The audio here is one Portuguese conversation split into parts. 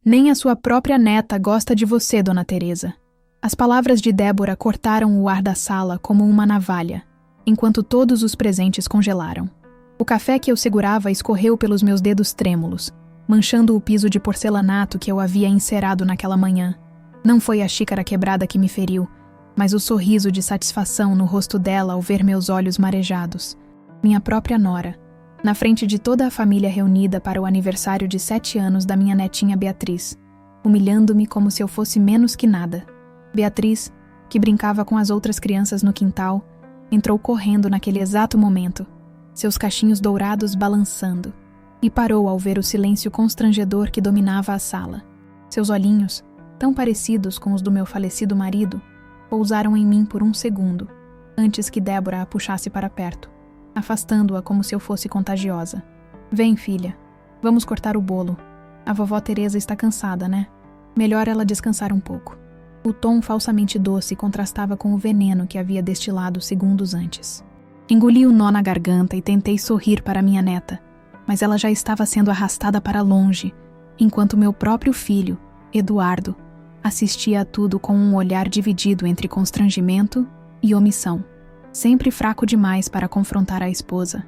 Nem a sua própria neta gosta de você, Dona Teresa. As palavras de Débora cortaram o ar da sala como uma navalha, enquanto todos os presentes congelaram. O café que eu segurava escorreu pelos meus dedos trêmulos, manchando o piso de porcelanato que eu havia encerado naquela manhã. Não foi a xícara quebrada que me feriu, mas o sorriso de satisfação no rosto dela ao ver meus olhos marejados. Minha própria nora, na frente de toda a família reunida para o aniversário de 7 anos da minha netinha Beatriz, humilhando-me como se eu fosse menos que nada. Beatriz, que brincava com as outras crianças no quintal, entrou correndo naquele exato momento, seus cachinhos dourados balançando, e parou ao ver o silêncio constrangedor que dominava a sala. Seus olhinhos, tão parecidos com os do meu falecido marido, pousaram em mim por um segundo, antes que Débora a puxasse para perto, afastando-a como se eu fosse contagiosa. Vem, filha, vamos cortar o bolo. A vovó Teresa está cansada, né? Melhor ela descansar um pouco. O tom falsamente doce contrastava com o veneno que havia destilado segundos antes. Engoli o nó na garganta e tentei sorrir para minha neta, mas ela já estava sendo arrastada para longe, enquanto meu próprio filho, Eduardo, assistia a tudo com um olhar dividido entre constrangimento e omissão, sempre fraco demais para confrontar a esposa,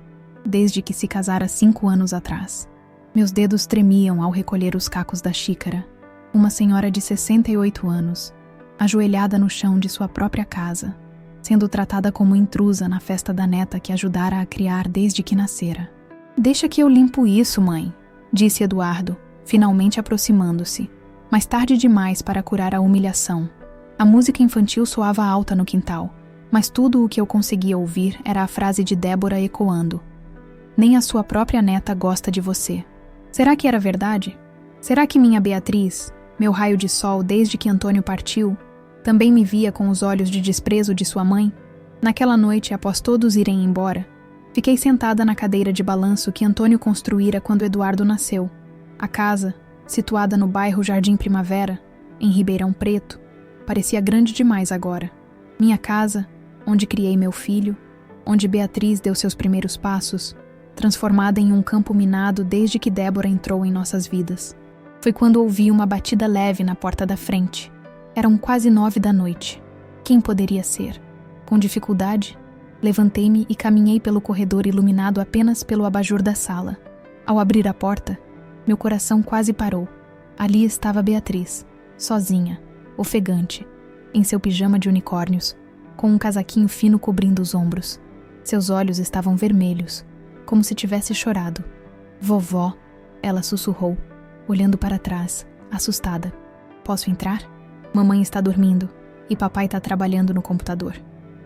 desde que se casara 5 anos atrás. Meus dedos tremiam ao recolher os cacos da xícara. Uma senhora de 68 anos, ajoelhada no chão de sua própria casa, sendo tratada como intrusa na festa da neta que ajudara a criar desde que nascera. Deixa que eu limpo isso, mãe, disse Eduardo, finalmente aproximando-se, mas tarde demais para curar a humilhação. A música infantil soava alta no quintal, mas tudo o que eu conseguia ouvir era a frase de Débora ecoando. Nem a sua própria neta gosta de você. Será que era verdade? Será que minha Beatriz, meu raio de sol desde que Antônio partiu, também me via com os olhos de desprezo de sua mãe? Naquela noite, após todos irem embora, fiquei sentada na cadeira de balanço que Antônio construíra quando Eduardo nasceu. A casa, situada no bairro Jardim Primavera, em Ribeirão Preto, parecia grande demais agora. Minha casa, onde criei meu filho, onde Beatriz deu seus primeiros passos, transformada em um campo minado desde que Débora entrou em nossas vidas. Foi quando ouvi uma batida leve na porta da frente. Eram quase 9 da noite. Quem poderia ser? Com dificuldade, levantei-me e caminhei pelo corredor iluminado apenas pelo abajur da sala. Ao abrir a porta, meu coração quase parou. Ali estava Beatriz, sozinha, ofegante, em seu pijama de unicórnios, com um casaquinho fino cobrindo os ombros. Seus olhos estavam vermelhos, como se tivesse chorado. Vovó, ela sussurrou, olhando para trás, assustada. Posso entrar? Mamãe está dormindo e papai está trabalhando no computador.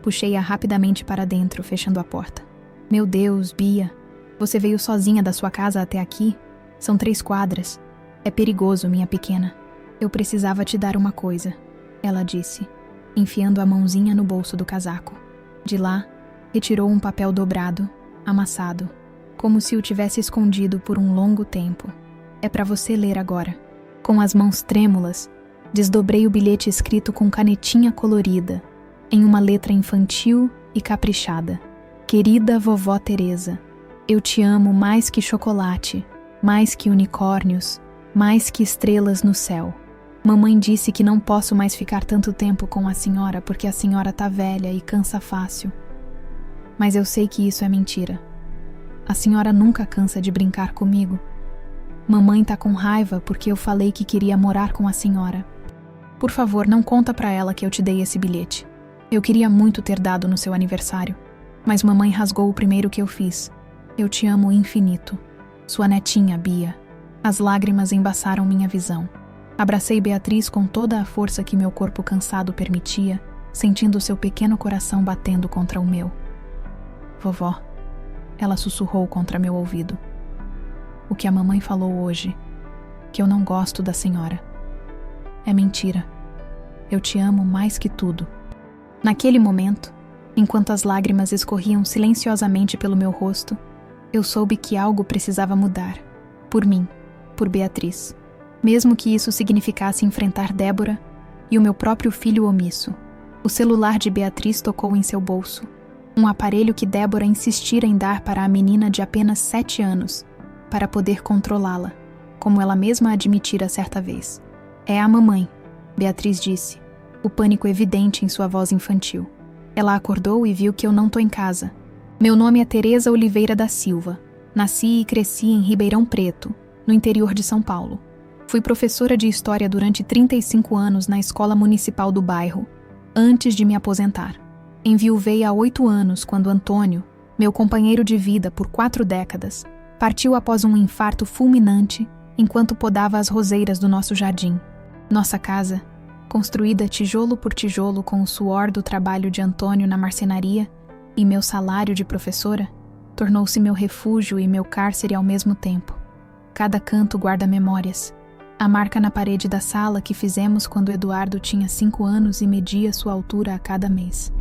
Puxei-a rapidamente para dentro, fechando a porta. Meu Deus, Bia, você veio sozinha da sua casa até aqui? São 3 quadras. É perigoso, minha pequena. Eu precisava te dar uma coisa, ela disse, enfiando a mãozinha no bolso do casaco. De lá, retirou um papel dobrado, amassado, como se o tivesse escondido por um longo tempo. É para você ler agora. Com as mãos trêmulas, desdobrei o bilhete escrito com canetinha colorida, em uma letra infantil e caprichada. Querida vovó Teresa, eu te amo mais que chocolate, mais que unicórnios, mais que estrelas no céu. Mamãe disse que não posso mais ficar tanto tempo com a senhora porque a senhora tá velha e cansa fácil. Mas eu sei que isso é mentira. A senhora nunca cansa de brincar comigo. Mamãe tá com raiva porque eu falei que queria morar com a senhora. Por favor, não conta pra ela que eu te dei esse bilhete. Eu queria muito ter dado no seu aniversário, mas mamãe rasgou o primeiro que eu fiz. Eu te amo infinito. Sua netinha, Bia. As lágrimas embaçaram minha visão. Abracei Beatriz com toda a força que meu corpo cansado permitia, sentindo seu pequeno coração batendo contra o meu. Vovó, ela sussurrou contra meu ouvido. O que a mamãe falou hoje, que eu não gosto da senhora. É mentira. Eu te amo mais que tudo. Naquele momento, enquanto as lágrimas escorriam silenciosamente pelo meu rosto, eu soube que algo precisava mudar. Por mim, por Beatriz. Mesmo que isso significasse enfrentar Débora e o meu próprio filho omisso. O celular de Beatriz tocou em seu bolso. Um aparelho que Débora insistira em dar para a menina de apenas 7 anos, para poder controlá-la. como ela mesma admitira certa vez. É a mamãe, Beatriz disse, o pânico evidente em sua voz infantil. Ela acordou e viu que eu não tô em casa. Meu nome é Teresa Oliveira da Silva. Nasci e cresci em Ribeirão Preto, no interior de São Paulo. Fui professora de História durante 35 anos na Escola Municipal do bairro, antes de me aposentar. Enviuvei há 8 anos quando Antônio, meu companheiro de vida por 4 décadas, partiu após um infarto fulminante enquanto podava as roseiras do nosso jardim. Nossa casa, construída tijolo por tijolo com o suor do trabalho de Antônio na marcenaria e meu salário de professora, tornou-se meu refúgio e meu cárcere ao mesmo tempo. Cada canto guarda memórias. A marca na parede da sala que fizemos quando Eduardo tinha 5 anos e media sua altura a cada mês.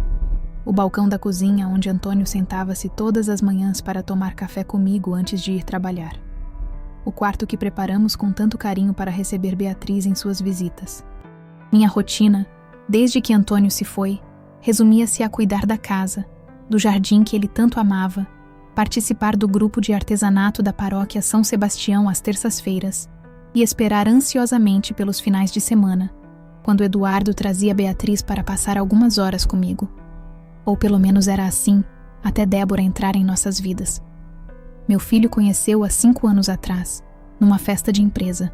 O balcão da cozinha onde Antônio sentava-se todas as manhãs para tomar café comigo antes de ir trabalhar. O quarto que preparamos com tanto carinho para receber Beatriz em suas visitas. Minha rotina, desde que Antônio se foi, resumia-se a cuidar da casa, do jardim que ele tanto amava, participar do grupo de artesanato da paróquia São Sebastião às terças-feiras e esperar ansiosamente pelos finais de semana, quando Eduardo trazia Beatriz para passar algumas horas comigo. Ou pelo menos era assim, até Débora entrar em nossas vidas. Meu filho conheceu há 5 anos atrás, numa festa de empresa.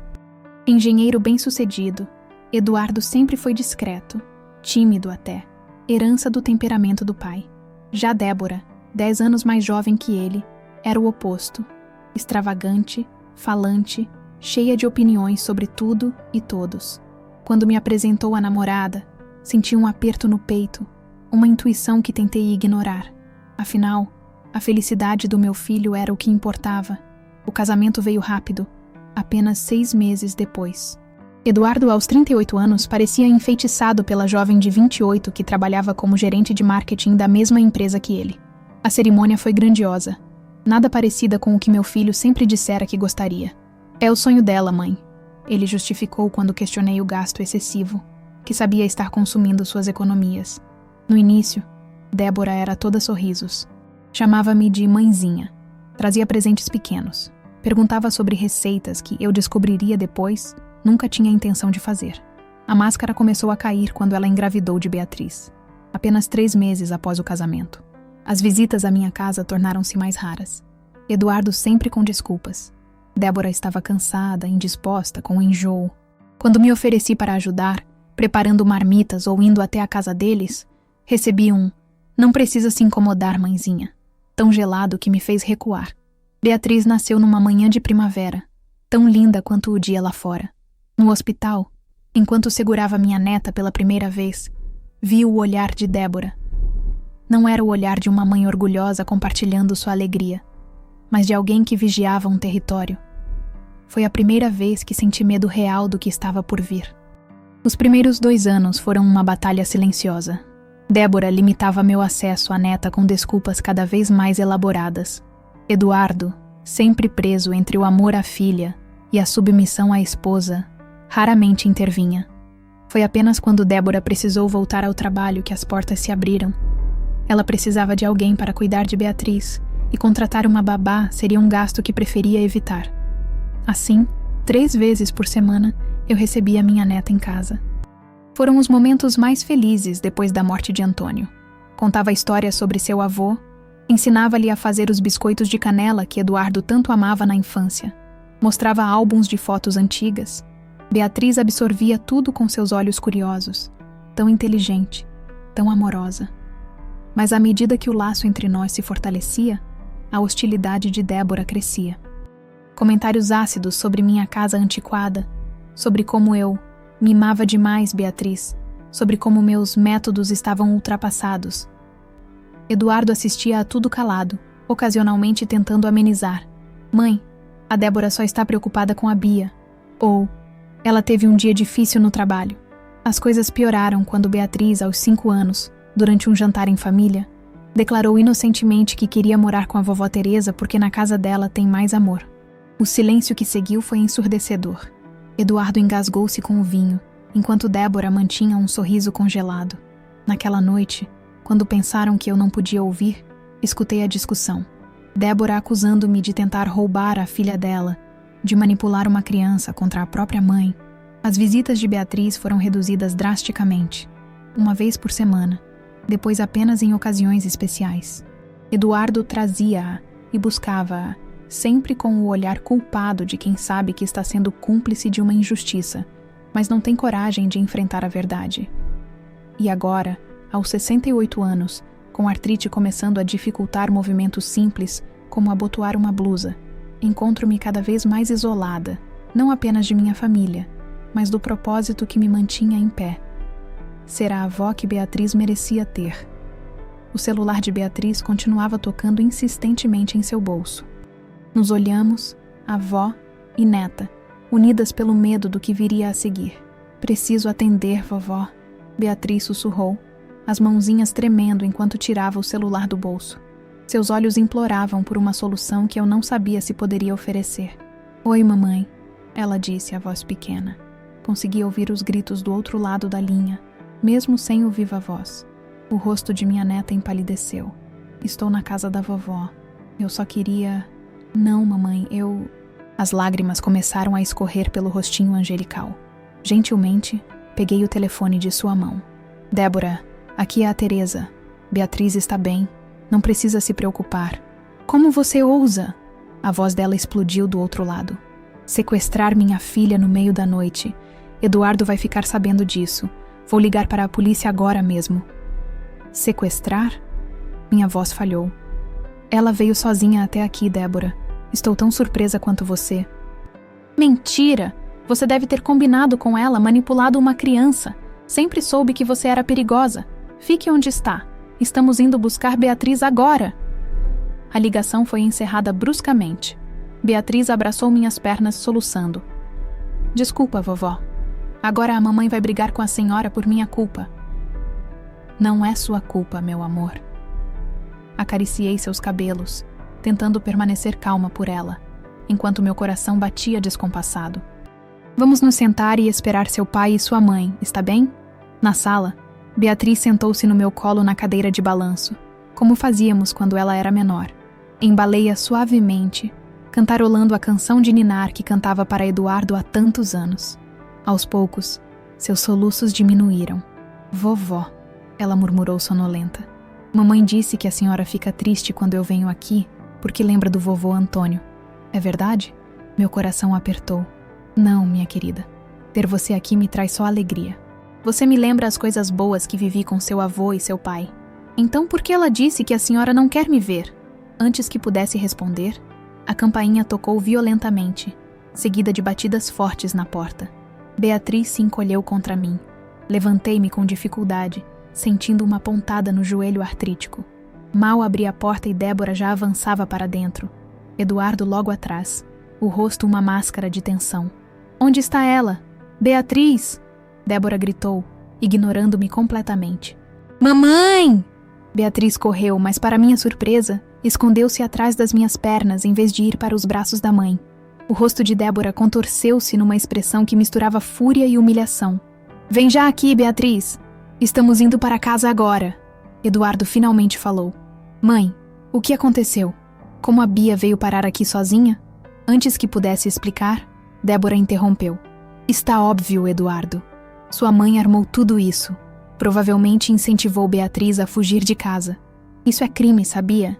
Engenheiro bem-sucedido, Eduardo sempre foi discreto, tímido até, herança do temperamento do pai. Já Débora, 10 anos mais jovem que ele, era o oposto, extravagante, falante, cheia de opiniões sobre tudo e todos. Quando me apresentou a namorada, senti um aperto no peito, uma intuição que tentei ignorar. Afinal, a felicidade do meu filho era o que importava. O casamento veio rápido, apenas 6 meses depois. Eduardo, aos 38 anos, parecia enfeitiçado pela jovem de 28 que trabalhava como gerente de marketing da mesma empresa que ele. A cerimônia foi grandiosa, nada parecida com o que meu filho sempre dissera que gostaria. É o sonho dela, mãe, ele justificou quando questionei o gasto excessivo, que sabia estar consumindo suas economias. No início, Débora era toda sorrisos. Chamava-me de mãezinha. Trazia presentes pequenos. Perguntava sobre receitas que eu descobriria depois, nunca tinha intenção de fazer. A máscara começou a cair quando ela engravidou de Beatriz, apenas 3 meses após o casamento. As visitas à minha casa tornaram-se mais raras. Eduardo sempre com desculpas. Débora estava cansada, indisposta, com enjoo. Quando me ofereci para ajudar, preparando marmitas ou indo até a casa deles, recebi um "não precisa se incomodar, mãezinha", tão gelado que me fez recuar. Beatriz nasceu numa manhã de primavera, tão linda quanto o dia lá fora. No hospital, enquanto segurava minha neta pela primeira vez, vi o olhar de Débora. Não era o olhar de uma mãe orgulhosa compartilhando sua alegria, mas de alguém que vigiava um território. Foi a primeira vez que senti medo real do que estava por vir. Os primeiros 2 anos foram uma batalha silenciosa. Débora limitava meu acesso à neta com desculpas cada vez mais elaboradas. Eduardo, sempre preso entre o amor à filha e a submissão à esposa, raramente intervinha. Foi apenas quando Débora precisou voltar ao trabalho que as portas se abriram. Ela precisava de alguém para cuidar de Beatriz, e contratar uma babá seria um gasto que preferia evitar. Assim, 3 vezes por semana, eu recebia minha neta em casa. Foram os momentos mais felizes depois da morte de Antônio. Contava histórias sobre seu avô, ensinava-lhe a fazer os biscoitos de canela que Eduardo tanto amava na infância. Mostrava álbuns de fotos antigas. Beatriz absorvia tudo com seus olhos curiosos. Tão inteligente, tão amorosa. Mas à medida que o laço entre nós se fortalecia, a hostilidade de Débora crescia. Comentários ácidos sobre minha casa antiquada, sobre como eu mimava demais Beatriz, sobre como meus métodos estavam ultrapassados. Eduardo assistia a tudo calado, ocasionalmente tentando amenizar. "Mãe, a Débora só está preocupada com a Bia." Ou, "Ela teve um dia difícil no trabalho." As coisas pioraram quando Beatriz, aos 5 anos, durante um jantar em família, declarou inocentemente que queria morar com a vovó Teresa porque na casa dela tem mais amor. O silêncio que seguiu foi ensurdecedor. Eduardo engasgou-se com o vinho, enquanto Débora mantinha um sorriso congelado. Naquela noite, quando pensaram que eu não podia ouvir, escutei a discussão. Débora acusando-me de tentar roubar a filha dela, de manipular uma criança contra a própria mãe, as visitas de Beatriz foram reduzidas drasticamente, uma vez por semana, depois apenas em ocasiões especiais. Eduardo trazia-a e buscava-a, sempre com o olhar culpado de quem sabe que está sendo cúmplice de uma injustiça, mas não tem coragem de enfrentar a verdade. E agora, aos 68 anos, com artrite começando a dificultar movimentos simples, como abotoar uma blusa, encontro-me cada vez mais isolada, não apenas de minha família, mas do propósito que me mantinha em pé. Ser a avó que Beatriz merecia ter. O celular de Beatriz continuava tocando insistentemente em seu bolso. Nos olhamos, avó e neta, unidas pelo medo do que viria a seguir. Preciso atender, vovó, Beatriz sussurrou, as mãozinhas tremendo enquanto tirava o celular do bolso. Seus olhos imploravam por uma solução que eu não sabia se poderia oferecer. Oi, mamãe, ela disse a voz pequena. Consegui ouvir os gritos do outro lado da linha, mesmo sem o viva voz. O rosto de minha neta empalideceu. Estou na casa da vovó. Eu só queria... Não, mamãe, eu... As lágrimas começaram a escorrer pelo rostinho angelical. Gentilmente, peguei o telefone de sua mão. Débora, aqui é a Teresa. Beatriz está bem. Não precisa se preocupar. Como você ousa? A voz dela explodiu do outro lado. Sequestrar minha filha no meio da noite. Eduardo vai ficar sabendo disso. Vou ligar para a polícia agora mesmo. Sequestrar? Minha voz falhou. Ela veio sozinha até aqui, Débora. Estou tão surpresa quanto você. Mentira! Você deve ter combinado com ela, manipulado uma criança. Sempre soube que você era perigosa. Fique onde está. Estamos indo buscar Beatriz agora. A ligação foi encerrada bruscamente. Beatriz abraçou minhas pernas soluçando. Desculpa, vovó. Agora a mamãe vai brigar com a senhora por minha culpa. Não é sua culpa, meu amor. Acariciei seus cabelos, tentando permanecer calma por ela, enquanto meu coração batia descompassado. Vamos nos sentar e esperar seu pai e sua mãe, está bem? Na sala, Beatriz sentou-se no meu colo na cadeira de balanço, como fazíamos quando ela era menor. Embalei-a suavemente, cantarolando a canção de ninar que cantava para Eduardo há tantos anos. Aos poucos, seus soluços diminuíram. Vovó, ela murmurou sonolenta. Mamãe disse que a senhora fica triste quando eu venho aqui, porque lembra do vovô Antônio. É verdade? Meu coração apertou. Não, minha querida. Ter você aqui me traz só alegria. Você me lembra as coisas boas que vivi com seu avô e seu pai. Então por que ela disse que a senhora não quer me ver? Antes que pudesse responder, a campainha tocou violentamente, seguida de batidas fortes na porta. Beatriz se encolheu contra mim. Levantei-me com dificuldade, sentindo uma pontada no joelho artrítico. Mal abri a porta e Débora já avançava para dentro. Eduardo logo atrás, o rosto uma máscara de tensão. Onde está ela? Beatriz! Débora gritou, ignorando-me completamente. Mamãe! Beatriz correu, mas para minha surpresa, escondeu-se atrás das minhas pernas em vez de ir para os braços da mãe. O rosto de Débora contorceu-se numa expressão que misturava fúria e humilhação. Vem já aqui, Beatriz! Estamos indo para casa agora. Eduardo finalmente falou. Mãe, o que aconteceu? Como a Bia veio parar aqui sozinha? Antes que pudesse explicar, Débora interrompeu. Está óbvio, Eduardo. Sua mãe armou tudo isso. Provavelmente incentivou Beatriz a fugir de casa. Isso é crime, sabia?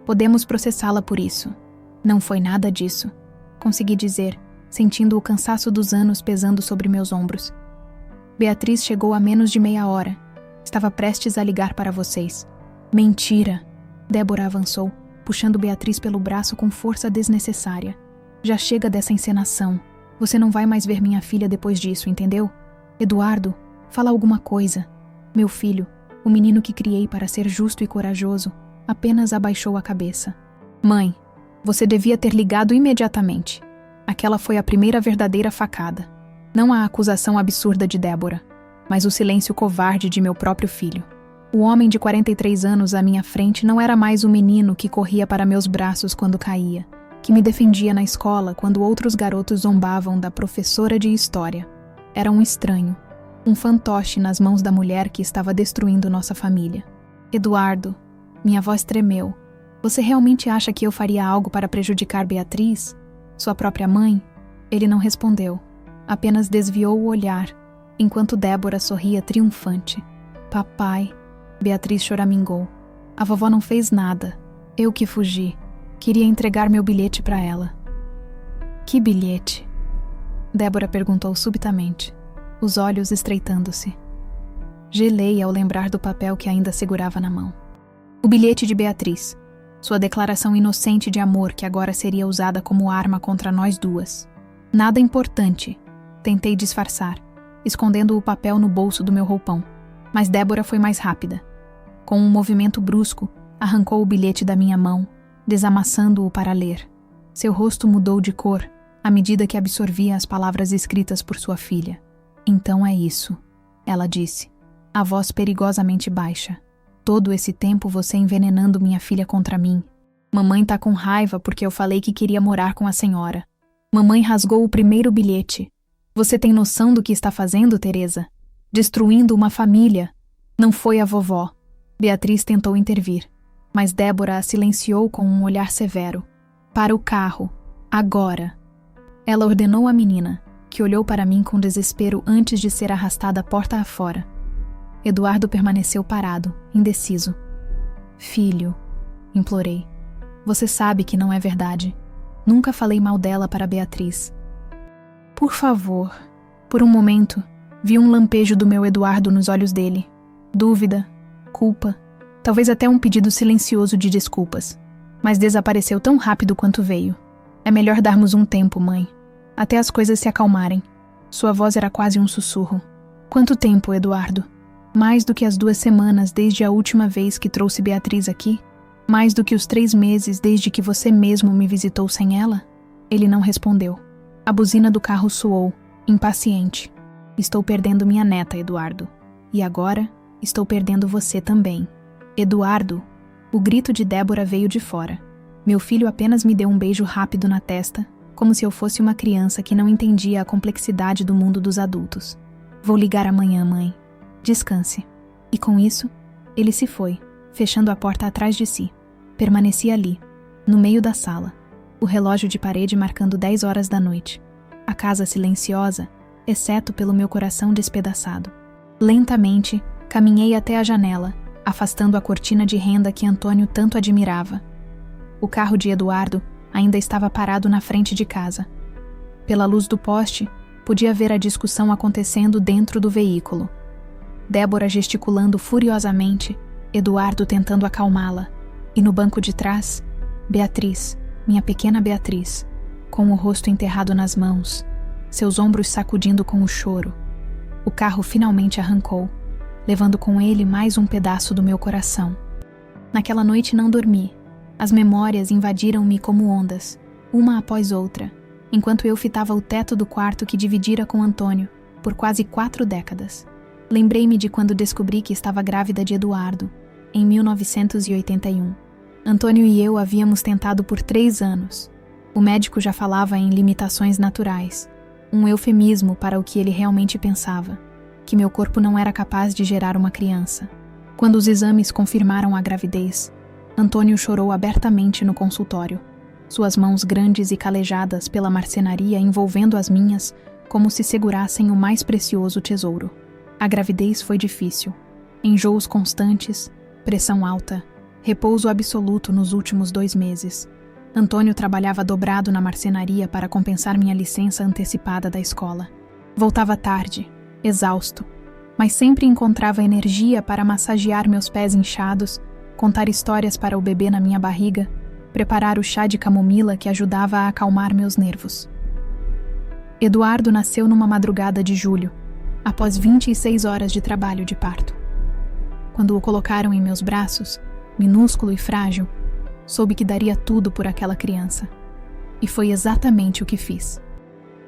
Podemos processá-la por isso. Não foi nada disso. Consegui dizer, sentindo o cansaço dos anos pesando sobre meus ombros. Beatriz chegou há menos de meia hora. Estava prestes a ligar para vocês. Mentira! Débora avançou, puxando Beatriz pelo braço com força desnecessária. Já chega dessa encenação. Você não vai mais ver minha filha depois disso, entendeu? Eduardo, fala alguma coisa. Meu filho, o menino que criei para ser justo e corajoso, apenas abaixou a cabeça. Mãe, você devia ter ligado imediatamente. Aquela foi a primeira verdadeira facada. Não a acusação absurda de Débora, mas o silêncio covarde de meu próprio filho. O homem de 43 anos à minha frente não era mais o menino que corria para meus braços quando caía, que me defendia na escola quando outros garotos zombavam da professora de história. Era um estranho, um fantoche nas mãos da mulher que estava destruindo nossa família. Eduardo, minha voz tremeu. Você realmente acha que eu faria algo para prejudicar Beatriz? Sua própria mãe? Ele não respondeu, apenas desviou o olhar, enquanto Débora sorria triunfante. Papai, Beatriz choramingou. A vovó não fez nada. Eu que fugi. Queria entregar meu bilhete para ela. Que bilhete? Débora perguntou subitamente, os olhos estreitando-se. Gelei ao lembrar do papel que ainda segurava na mão. O bilhete de Beatriz. Sua declaração inocente de amor que agora seria usada como arma contra nós duas. Nada importante. Tentei disfarçar, escondendo o papel no bolso do meu roupão. Mas Débora foi mais rápida. Com um movimento brusco, arrancou o bilhete da minha mão, desamassando-o para ler. Seu rosto mudou de cor à medida que absorvia as palavras escritas por sua filha. Então é isso, ela disse, a voz perigosamente baixa. Todo esse tempo você envenenando minha filha contra mim. Mamãe tá com raiva porque eu falei que queria morar com a senhora. Mamãe rasgou o primeiro bilhete. Você tem noção do que está fazendo, Teresa? Destruindo uma família. Não foi a vovó. Beatriz tentou intervir, mas Débora a silenciou com um olhar severo. Para o carro. Agora. Ela ordenou à menina, que olhou para mim com desespero antes de ser arrastada porta afora. Eduardo permaneceu parado, indeciso. Filho, implorei. Você sabe que não é verdade. Nunca falei mal dela para Beatriz. Por favor. Por um momento, vi um lampejo do meu Eduardo nos olhos dele. Dúvida, culpa, talvez até um pedido silencioso de desculpas. Mas desapareceu tão rápido quanto veio. É melhor darmos um tempo, mãe. Até as coisas se acalmarem. Sua voz era quase um sussurro. Quanto tempo, Eduardo? Mais do que as 2 semanas desde a última vez que trouxe Beatriz aqui? Mais do que os 3 meses desde que você mesmo me visitou sem ela? Ele não respondeu. A buzina do carro soou, impaciente. Estou perdendo minha neta, Eduardo. E agora, estou perdendo você também. Eduardo! O grito de Débora veio de fora. Meu filho apenas me deu um beijo rápido na testa, como se eu fosse uma criança que não entendia a complexidade do mundo dos adultos. Vou ligar amanhã, mãe. Descanse. E com isso, ele se foi, fechando a porta atrás de si. Permaneci ali, no meio da sala, o relógio de parede marcando 10 horas da noite. A casa silenciosa, exceto pelo meu coração despedaçado. Lentamente, caminhei até a janela, afastando a cortina de renda que Antônio tanto admirava. O carro de Eduardo ainda estava parado na frente de casa. Pela luz do poste, podia ver a discussão acontecendo dentro do veículo. Débora gesticulando furiosamente, Eduardo tentando acalmá-la. E no banco de trás, Beatriz, minha pequena Beatriz, com o rosto enterrado nas mãos, seus ombros sacudindo com o choro. O carro finalmente arrancou, levando com ele mais um pedaço do meu coração. Naquela noite não dormi. As memórias invadiram-me como ondas, uma após outra, enquanto eu fitava o teto do quarto que dividira com Antônio por quase 4 décadas. Lembrei-me de quando descobri que estava grávida de Eduardo, em 1981. Antônio e eu havíamos tentado por 3 anos. O médico já falava em limitações naturais, um eufemismo para o que ele realmente pensava, que meu corpo não era capaz de gerar uma criança. Quando os exames confirmaram a gravidez, Antônio chorou abertamente no consultório, suas mãos grandes e calejadas pela marcenaria envolvendo as minhas como se segurassem o mais precioso tesouro. A gravidez foi difícil. Enjoos constantes, pressão alta, repouso absoluto nos últimos 2 meses. Antônio trabalhava dobrado na marcenaria para compensar minha licença antecipada da escola. Voltava tarde, exausto, mas sempre encontrava energia para massagear meus pés inchados, contar histórias para o bebê na minha barriga, preparar o chá de camomila que ajudava a acalmar meus nervos. Eduardo nasceu numa madrugada de julho, após 26 horas de trabalho de parto. Quando o colocaram em meus braços, minúsculo e frágil, soube que daria tudo por aquela criança. E foi exatamente o que fiz.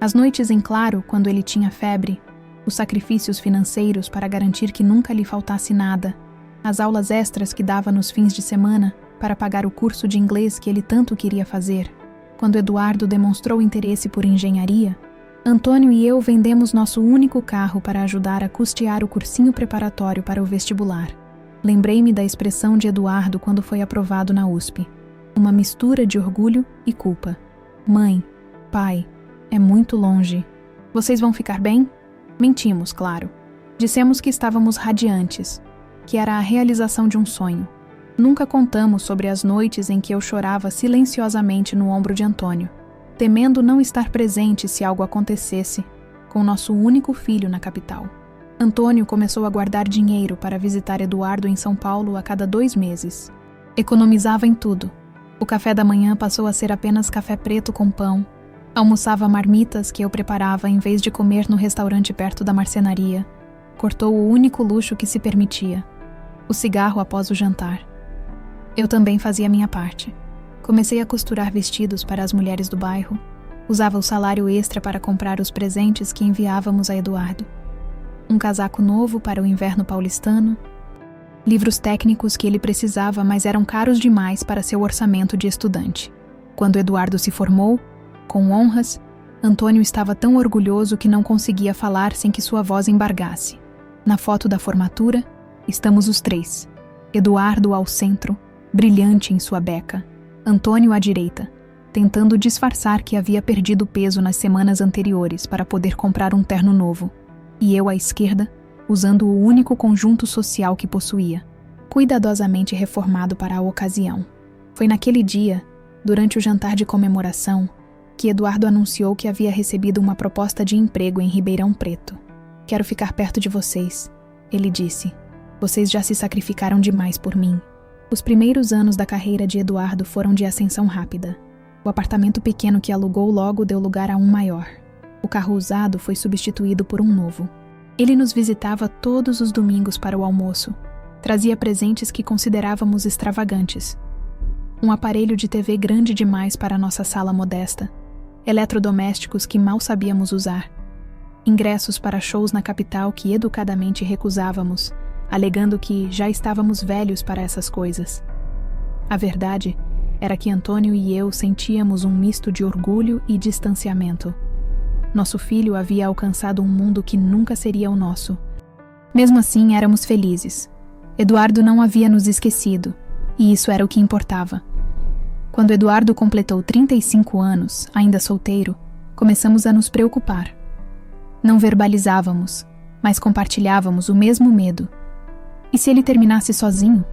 As noites em claro, quando ele tinha febre, os sacrifícios financeiros para garantir que nunca lhe faltasse nada, as aulas extras que dava nos fins de semana para pagar o curso de inglês que ele tanto queria fazer. Quando Eduardo demonstrou interesse por engenharia, Antônio e eu vendemos nosso único carro para ajudar a custear o cursinho preparatório para o vestibular. Lembrei-me da expressão de Eduardo quando foi aprovado na USP. Uma mistura de orgulho e culpa. Mãe, Pai, é muito longe. Vocês vão ficar bem? Mentimos, claro. Dissemos que estávamos radiantes, que era a realização de um sonho. Nunca contamos sobre as noites em que eu chorava silenciosamente no ombro de Antônio, temendo não estar presente se algo acontecesse com nosso único filho na capital. Antônio começou a guardar dinheiro para visitar Eduardo em São Paulo a cada 2 meses. Economizava em tudo. O café da manhã passou a ser apenas café preto com pão. Almoçava marmitas que eu preparava em vez de comer no restaurante perto da marcenaria. Cortou o único luxo que se permitia: o cigarro após o jantar. Eu também fazia minha parte. Comecei a costurar vestidos para as mulheres do bairro. Usava o salário extra para comprar os presentes que enviávamos a Eduardo. Um casaco novo para o inverno paulistano. Livros técnicos que ele precisava, mas eram caros demais para seu orçamento de estudante. Quando Eduardo se formou, com honras, Antônio estava tão orgulhoso que não conseguia falar sem que sua voz embargasse. Na foto da formatura, estamos os 3. Eduardo ao centro, brilhante em sua beca. Antônio à direita, tentando disfarçar que havia perdido peso nas semanas anteriores para poder comprar um terno novo. E eu à esquerda, usando o único conjunto social que possuía, cuidadosamente reformado para a ocasião. Foi naquele dia, durante o jantar de comemoração, que Eduardo anunciou que havia recebido uma proposta de emprego em Ribeirão Preto. "Quero ficar perto de vocês", ele disse. "Vocês já se sacrificaram demais por mim." Os primeiros anos da carreira de Eduardo foram de ascensão rápida. O apartamento pequeno que alugou logo deu lugar a um maior. O carro usado foi substituído por um novo. Ele nos visitava todos os domingos para o almoço. Trazia presentes que considerávamos extravagantes. Um aparelho de TV grande demais para nossa sala modesta. Eletrodomésticos que mal sabíamos usar. Ingressos para shows na capital que educadamente recusávamos, alegando que já estávamos velhos para essas coisas. A verdade era que Antônio e eu sentíamos um misto de orgulho e distanciamento. Nosso filho havia alcançado um mundo que nunca seria o nosso. Mesmo assim, éramos felizes. Eduardo não havia nos esquecido, e isso era o que importava. Quando Eduardo completou 35 anos, ainda solteiro, começamos a nos preocupar. Não verbalizávamos, mas compartilhávamos o mesmo medo. E se ele terminasse sozinho?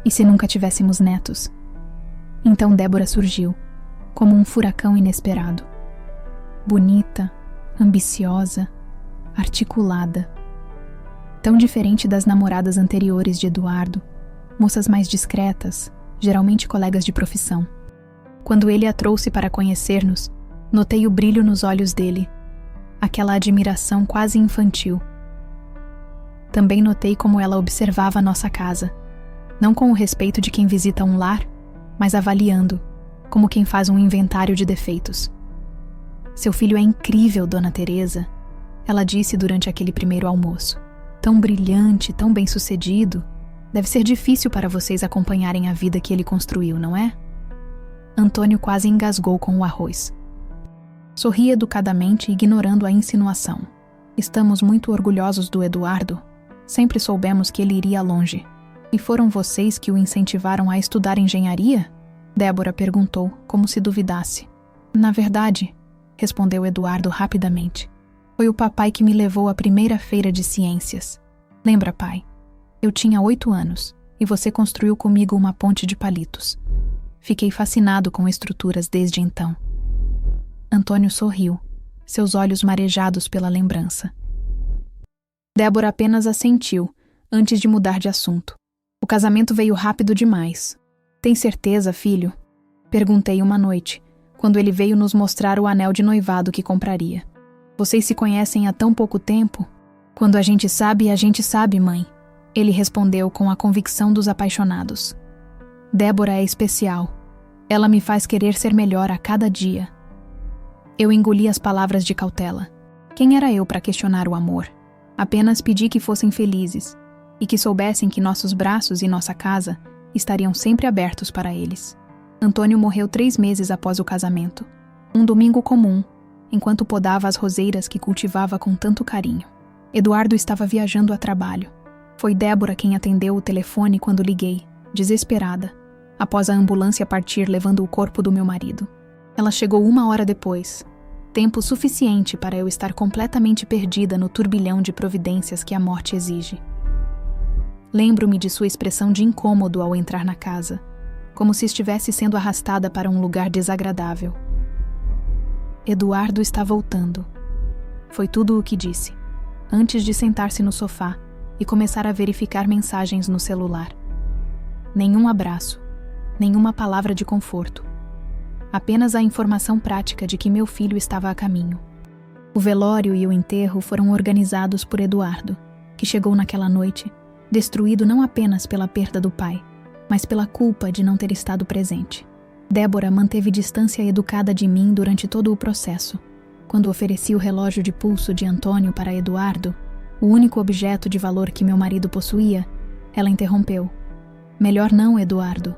E se nunca tivéssemos netos? Então Débora surgiu, como um furacão inesperado. Bonita, ambiciosa, articulada. Tão diferente das namoradas anteriores de Eduardo, moças mais discretas, geralmente colegas de profissão. Quando ele a trouxe para conhecer-nos, notei o brilho nos olhos dele, aquela admiração quase infantil. Também notei como ela observava nossa casa, não com o respeito de quem visita um lar, mas avaliando, como quem faz um inventário de defeitos. "Seu filho é incrível, Dona Teresa", ela disse durante aquele primeiro almoço. "Tão brilhante, tão bem-sucedido. Deve ser difícil para vocês acompanharem a vida que ele construiu, não é?" Antônio quase engasgou com o arroz. Sorri educadamente, ignorando a insinuação. "Estamos muito orgulhosos do Eduardo. Sempre soubemos que ele iria longe. E foram vocês que o incentivaram a estudar engenharia?" Débora perguntou, como se duvidasse. "Na verdade", respondeu Eduardo rapidamente, "foi o papai que me levou à primeira feira de ciências. Lembra, pai? Eu tinha 8 anos e você construiu comigo uma ponte de palitos. Fiquei fascinado com estruturas desde então." Antônio sorriu, seus olhos marejados pela lembrança. Débora apenas assentiu, antes de mudar de assunto. "O casamento veio rápido demais. Tem certeza, filho?" Perguntei uma noite, quando ele veio nos mostrar o anel de noivado que compraria. "Vocês se conhecem há tão pouco tempo?" "Quando a gente sabe, mãe", ele respondeu com a convicção dos apaixonados. "Débora é especial. Ela me faz querer ser melhor a cada dia." Eu engoli as palavras de cautela. Quem era eu para questionar o amor? Apenas pedi que fossem felizes e que soubessem que nossos braços e nossa casa estariam sempre abertos para eles. Antônio morreu 3 meses após o casamento. Um domingo comum, enquanto podava as roseiras que cultivava com tanto carinho. Eduardo estava viajando a trabalho. Foi Débora quem atendeu o telefone quando liguei, desesperada, após a ambulância partir levando o corpo do meu marido. Ela chegou 1 hora depois, tempo suficiente para eu estar completamente perdida no turbilhão de providências que a morte exige. Lembro-me de sua expressão de incômodo ao entrar na casa, como se estivesse sendo arrastada para um lugar desagradável. Eduardo está voltando. Foi tudo o que disse, antes de sentar-se no sofá e começar a verificar mensagens no celular. Nenhum abraço, nenhuma palavra de conforto. Apenas a informação prática de que meu filho estava a caminho. O velório e o enterro foram organizados por Eduardo, que chegou naquela noite, destruído não apenas pela perda do pai, mas pela culpa de não ter estado presente. Débora manteve distância educada de mim durante todo o processo. Quando ofereci o relógio de pulso de Antônio para Eduardo, o único objeto de valor que meu marido possuía, ela interrompeu. Melhor não, Eduardo.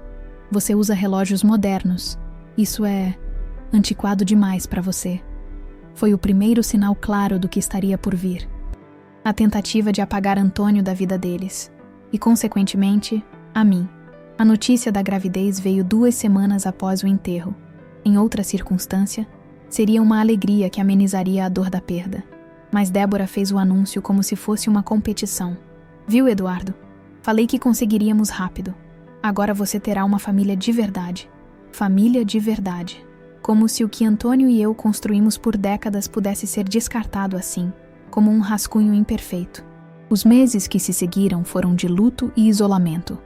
Você usa relógios modernos. Isso é antiquado demais para você. Foi o primeiro sinal claro do que estaria por vir. A tentativa de apagar Antônio da vida deles. E, consequentemente, a mim. A notícia da gravidez veio 2 semanas após o enterro. Em outra circunstância, seria uma alegria que amenizaria a dor da perda. Mas Débora fez o anúncio como se fosse uma competição. Viu, Eduardo? Falei que conseguiríamos rápido. Agora você terá uma família de verdade. Família de verdade. Como se o que Antônio e eu construímos por décadas pudesse ser descartado assim, como um rascunho imperfeito. Os meses que se seguiram foram de luto e isolamento.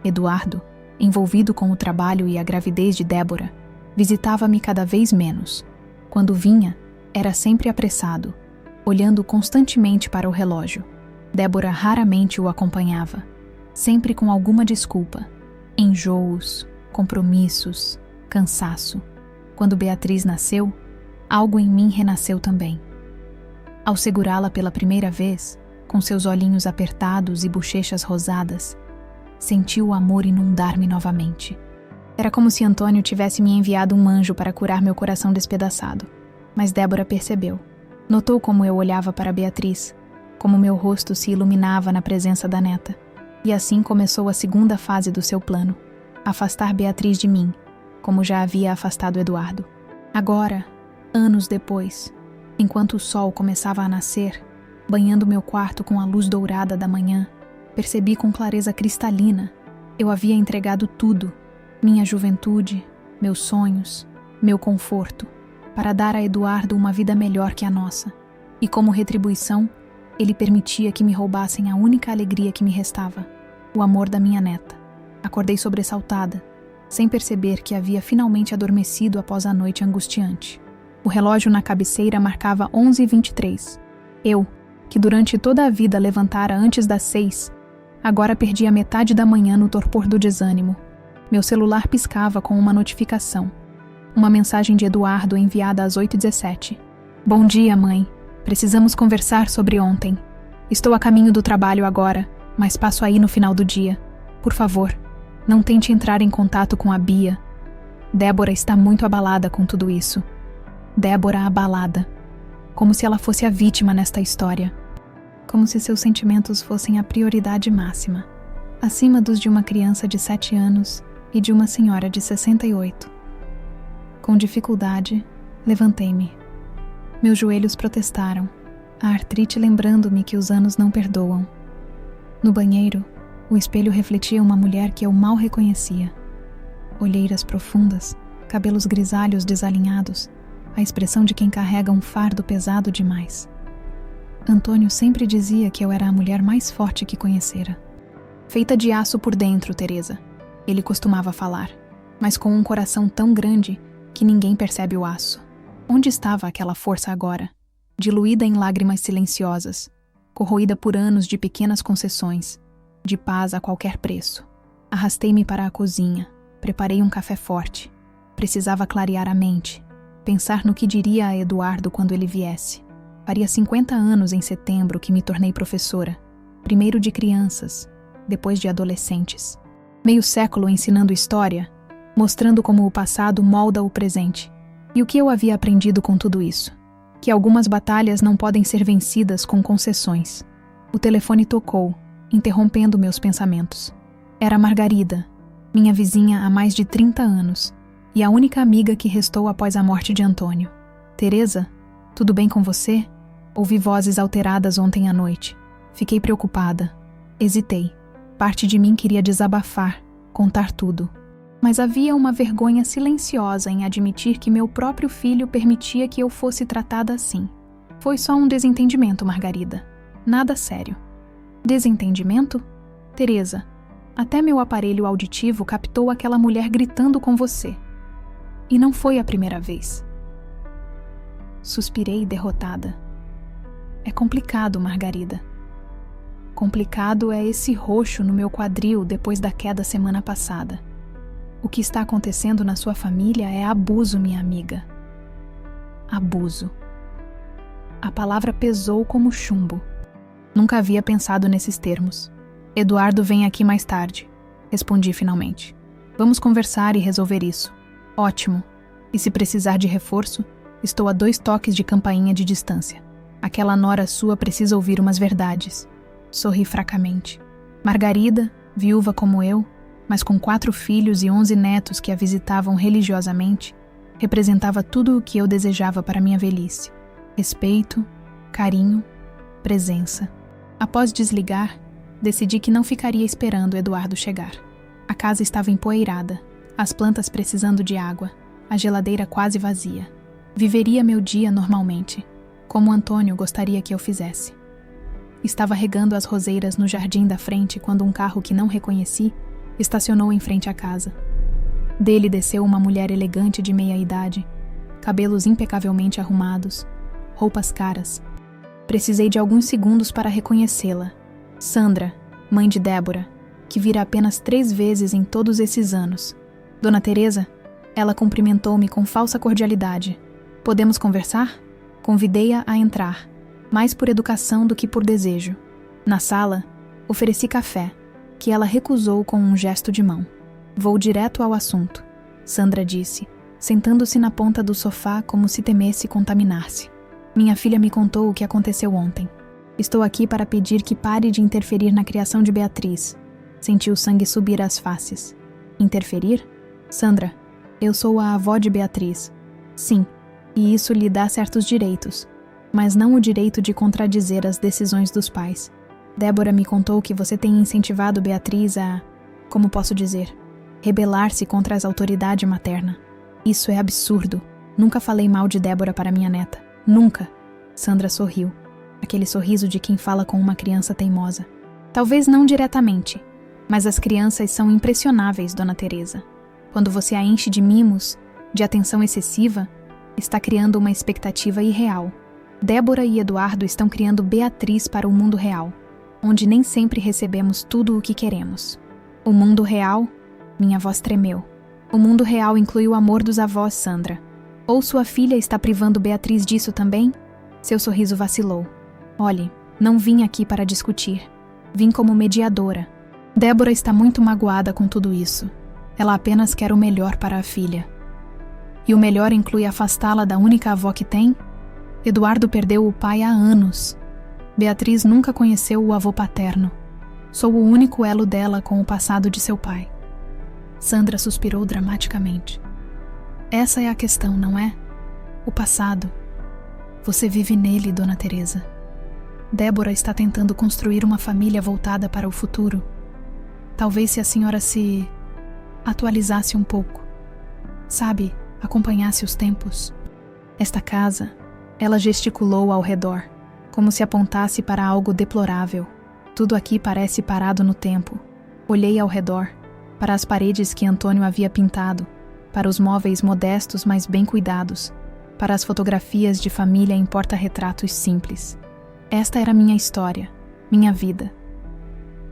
Eduardo, envolvido com o trabalho e a gravidez de Débora, visitava-me cada vez menos. Quando vinha, era sempre apressado, olhando constantemente para o relógio. Débora raramente o acompanhava, sempre com alguma desculpa. Enjoos, compromissos, cansaço. Quando Beatriz nasceu, algo em mim renasceu também. Ao segurá-la pela primeira vez, com seus olhinhos apertados e bochechas rosadas, senti o amor inundar-me novamente. Era como se Antônio tivesse me enviado um anjo para curar meu coração despedaçado. Mas Débora percebeu. Notou como eu olhava para Beatriz, como meu rosto se iluminava na presença da neta. E assim começou a segunda fase do seu plano: afastar Beatriz de mim, como já havia afastado Eduardo. Agora, anos depois, enquanto o sol começava a nascer, banhando meu quarto com a luz dourada da manhã, percebi com clareza cristalina. Eu havia entregado tudo, minha juventude, meus sonhos, meu conforto, para dar a Eduardo uma vida melhor que a nossa. E como retribuição, ele permitia que me roubassem a única alegria que me restava, o amor da minha neta. Acordei sobressaltada, sem perceber que havia finalmente adormecido após a noite angustiante. O relógio na cabeceira marcava 11h23. Eu, que durante toda a vida levantara antes das 6, agora perdi a metade da manhã no torpor do desânimo. Meu celular piscava com uma notificação. Uma mensagem de Eduardo enviada às 8h17. Bom dia, mãe. Precisamos conversar sobre ontem. Estou a caminho do trabalho agora, mas passo aí no final do dia. Por favor, não tente entrar em contato com a Bia. Débora está muito abalada com tudo isso. Débora abalada. Como se ela fosse a vítima nesta história. Como se seus sentimentos fossem a prioridade máxima, acima dos de uma criança de 7 anos e de uma senhora de 68. Com dificuldade, levantei-me. Meus joelhos protestaram, a artrite lembrando-me que os anos não perdoam. No banheiro, o espelho refletia uma mulher que eu mal reconhecia. Olheiras profundas, cabelos grisalhos desalinhados, a expressão de quem carrega um fardo pesado demais. Antônio sempre dizia que eu era a mulher mais forte que conhecera. Feita de aço por dentro, Teresa, ele costumava falar, mas com um coração tão grande que ninguém percebe o aço. Onde estava aquela força agora? Diluída em lágrimas silenciosas, corroída por anos de pequenas concessões, de paz a qualquer preço. Arrastei-me para a cozinha, preparei um café forte. Precisava clarear a mente, pensar no que diria a Eduardo quando ele viesse. Faria 50 anos em setembro que me tornei professora, primeiro de crianças, depois de adolescentes. Meio século ensinando história, mostrando como o passado molda o presente. E o que eu havia aprendido com tudo isso? Que algumas batalhas não podem ser vencidas com concessões. O telefone tocou, interrompendo meus pensamentos. Era Margarida, minha vizinha há mais de 30 anos, e a única amiga que restou após a morte de Antônio. Teresa, tudo bem com você? Ouvi vozes alteradas ontem à noite. Fiquei preocupada. Hesitei. Parte de mim queria desabafar, contar tudo. Mas havia uma vergonha silenciosa em admitir que meu próprio filho permitia que eu fosse tratada assim. Foi só um desentendimento, Margarida. Nada sério. Desentendimento? Teresa, até meu aparelho auditivo captou aquela mulher gritando com você. E não foi a primeira vez. Suspirei derrotada. É complicado, Margarida. Complicado é esse roxo no meu quadril depois da queda semana passada. O que está acontecendo na sua família é abuso, minha amiga. Abuso. A palavra pesou como chumbo. Nunca havia pensado nesses termos. Eduardo vem aqui mais tarde, respondi finalmente. Vamos conversar e resolver isso. Ótimo. E se precisar de reforço, estou a 2 toques de campainha de distância. Aquela nora sua precisa ouvir umas verdades. Sorri fracamente. Margarida, viúva como eu, mas com 4 filhos e 11 netos que a visitavam religiosamente, representava tudo o que eu desejava para minha velhice. Respeito, carinho, presença. Após desligar, decidi que não ficaria esperando Eduardo chegar. A casa estava empoeirada, as plantas precisando de água, a geladeira quase vazia. Viveria meu dia normalmente, como Antônio gostaria que eu fizesse. Estava regando as roseiras no jardim da frente quando um carro que não reconheci estacionou em frente à casa. Dele desceu uma mulher elegante de meia-idade, cabelos impecavelmente arrumados, roupas caras. Precisei de alguns segundos para reconhecê-la. Sandra, mãe de Débora, que vira apenas 3 vezes em todos esses anos. Dona Teresa, ela cumprimentou-me com falsa cordialidade. Podemos conversar? Convidei-a a entrar, mais por educação do que por desejo. Na sala, ofereci café, que ela recusou com um gesto de mão. Vou direto ao assunto, Sandra disse, sentando-se na ponta do sofá como se temesse contaminar-se. Minha filha me contou o que aconteceu ontem. Estou aqui para pedir que pare de interferir na criação de Beatriz. Senti o sangue subir às faces. Interferir? Sandra, eu sou a avó de Beatriz. Sim, e isso lhe dá certos direitos, mas não o direito de contradizer as decisões dos pais. Débora me contou que você tem incentivado Beatriz a, como posso dizer, rebelar-se contra as autoridades materna. Isso é absurdo. Nunca falei mal de Débora para minha neta. Nunca. Sandra sorriu. Aquele sorriso de quem fala com uma criança teimosa. Talvez não diretamente, mas as crianças são impressionáveis, Dona Teresa. Quando você a enche de mimos, de atenção excessiva, está criando uma expectativa irreal. Débora e Eduardo estão criando Beatriz para o mundo real, onde nem sempre recebemos tudo o que queremos. O mundo real? Minha voz tremeu. O mundo real inclui o amor dos avós, Sandra. Ou sua filha está privando Beatriz disso também? Seu sorriso vacilou. Olhe, não vim aqui para discutir. Vim como mediadora. Débora está muito magoada com tudo isso. Ela apenas quer o melhor para a filha. E o melhor inclui afastá-la da única avó que tem? Eduardo perdeu o pai há anos. Beatriz nunca conheceu o avô paterno. Sou o único elo dela com o passado de seu pai. Sandra suspirou dramaticamente. Essa é a questão, não é? O passado. Você vive nele, Dona Teresa. Débora está tentando construir uma família voltada para o futuro. Talvez se a senhora se atualizasse um pouco. Sabe, acompanhasse os tempos. Esta casa, ela gesticulou ao redor, como se apontasse para algo deplorável. Tudo aqui parece parado no tempo. Olhei ao redor, para as paredes que Antônio havia pintado, para os móveis modestos mas bem cuidados, para as fotografias de família em porta-retratos simples. Esta era minha história, minha vida.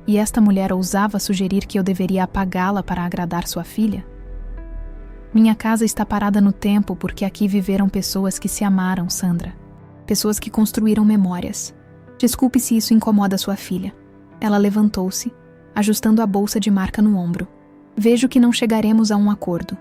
E esta mulher ousava sugerir que eu deveria apagá-la para agradar sua filha? Minha casa está parada no tempo porque aqui viveram pessoas que se amaram, Sandra. Pessoas que construíram memórias. Desculpe se isso incomoda sua filha. Ela levantou-se, ajustando a bolsa de marca no ombro. Vejo que não chegaremos a um acordo.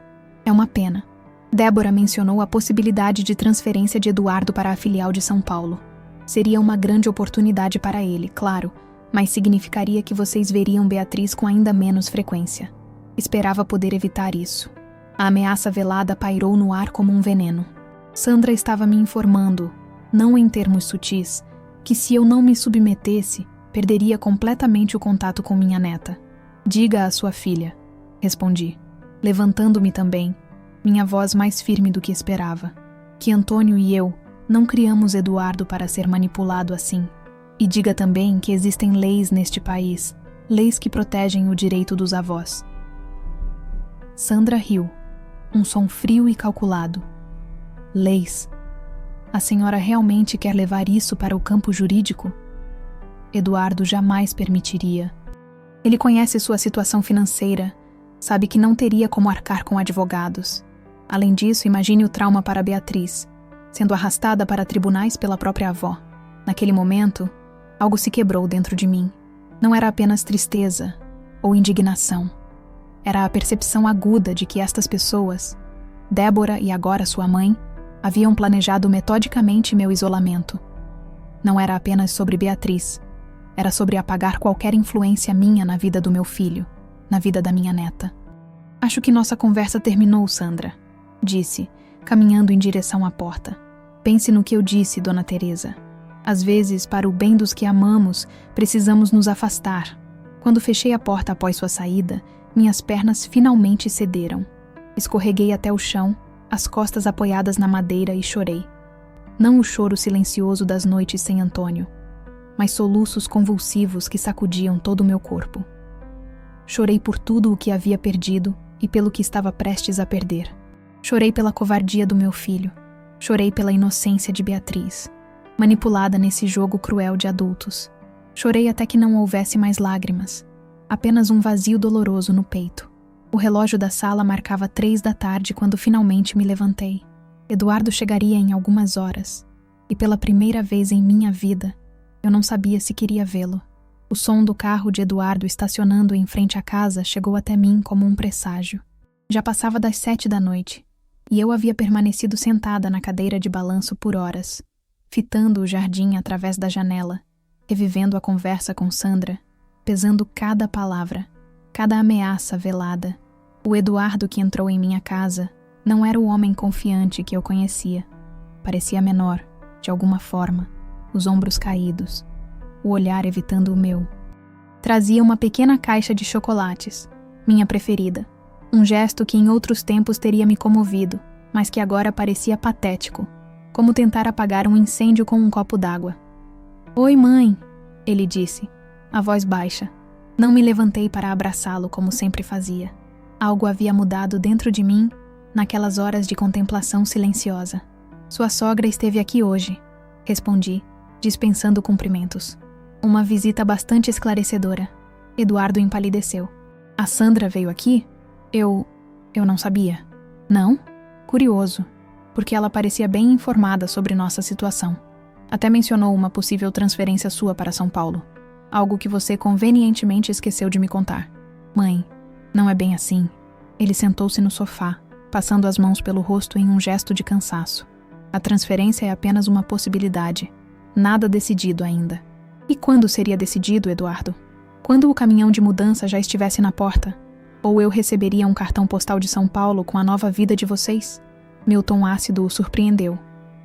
É uma pena. Débora mencionou a possibilidade de transferência de Eduardo para a filial de São Paulo. Seria uma grande oportunidade para ele, claro, mas significaria que vocês veriam Beatriz com ainda menos frequência. Esperava poder evitar isso. A ameaça velada pairou no ar como um veneno. Sandra estava me informando, não em termos sutis, que se eu não me submetesse, perderia completamente o contato com minha neta. Diga à sua filha, respondi, levantando-me também, minha voz mais firme do que esperava, que Antônio e eu não criamos Eduardo para ser manipulado assim. E diga também que existem leis neste país, leis que protegem o direito dos avós. Sandra riu, um som frio e calculado. Leis. A senhora realmente quer levar isso para o campo jurídico? Eduardo jamais permitiria. Ele conhece sua situação financeira, sabe que não teria como arcar com advogados. Além disso, imagine o trauma para Beatriz, sendo arrastada para tribunais pela própria avó. Naquele momento, algo se quebrou dentro de mim. Não era apenas tristeza ou indignação. Era a percepção aguda de que estas pessoas, Débora e agora sua mãe, haviam planejado metodicamente meu isolamento. Não era apenas sobre Beatriz. Era sobre apagar qualquer influência minha na vida do meu filho, na vida da minha neta. Acho que nossa conversa terminou, Sandra, disse, caminhando em direção à porta. Pense no que eu disse, Dona Teresa. Às vezes, para o bem dos que amamos, precisamos nos afastar. Quando fechei a porta após sua saída, minhas pernas finalmente cederam. Escorreguei até o chão, as costas apoiadas na madeira, e chorei. Não o choro silencioso das noites sem Antônio, mas soluços convulsivos que sacudiam todo o meu corpo. Chorei por tudo o que havia perdido e pelo que estava prestes a perder. Chorei pela covardia do meu filho. Chorei pela inocência de Beatriz, manipulada nesse jogo cruel de adultos. Chorei até que não houvesse mais lágrimas, apenas um vazio doloroso no peito. O relógio da sala marcava 3 da tarde quando finalmente me levantei. Eduardo chegaria em algumas horas, e pela primeira vez em minha vida, eu não sabia se queria vê-lo. O som do carro de Eduardo estacionando em frente à casa chegou até mim como um presságio. Já passava das 7 da noite, e eu havia permanecido sentada na cadeira de balanço por horas, fitando o jardim através da janela, revivendo a conversa com Sandra, pesando cada palavra, cada ameaça velada. O Eduardo que entrou em minha casa não era o homem confiante que eu conhecia. Parecia menor, de alguma forma, os ombros caídos, o olhar evitando o meu. Trazia uma pequena caixa de chocolates, minha preferida, um gesto que em outros tempos teria me comovido, mas que agora parecia patético, como tentar apagar um incêndio com um copo d'água. "Oi, mãe", ele disse, a voz baixa. Não me levantei para abraçá-lo como sempre fazia. Algo havia mudado dentro de mim naquelas horas de contemplação silenciosa. "Sua sogra esteve aqui hoje", respondi, dispensando cumprimentos. "Uma visita bastante esclarecedora." Eduardo empalideceu. "A Sandra veio aqui? Eu não sabia." "Não?" Curioso, porque ela parecia bem informada sobre nossa situação. Até mencionou uma possível transferência sua para São Paulo. Algo que você convenientemente esqueceu de me contar. "Mãe, não é bem assim." Ele sentou-se no sofá, passando as mãos pelo rosto em um gesto de cansaço. "A transferência é apenas uma possibilidade. Nada decidido ainda." "E quando seria decidido, Eduardo? Quando o caminhão de mudança já estivesse na porta? Ou eu receberia um cartão postal de São Paulo com a nova vida de vocês?" Meu tom ácido o surpreendeu.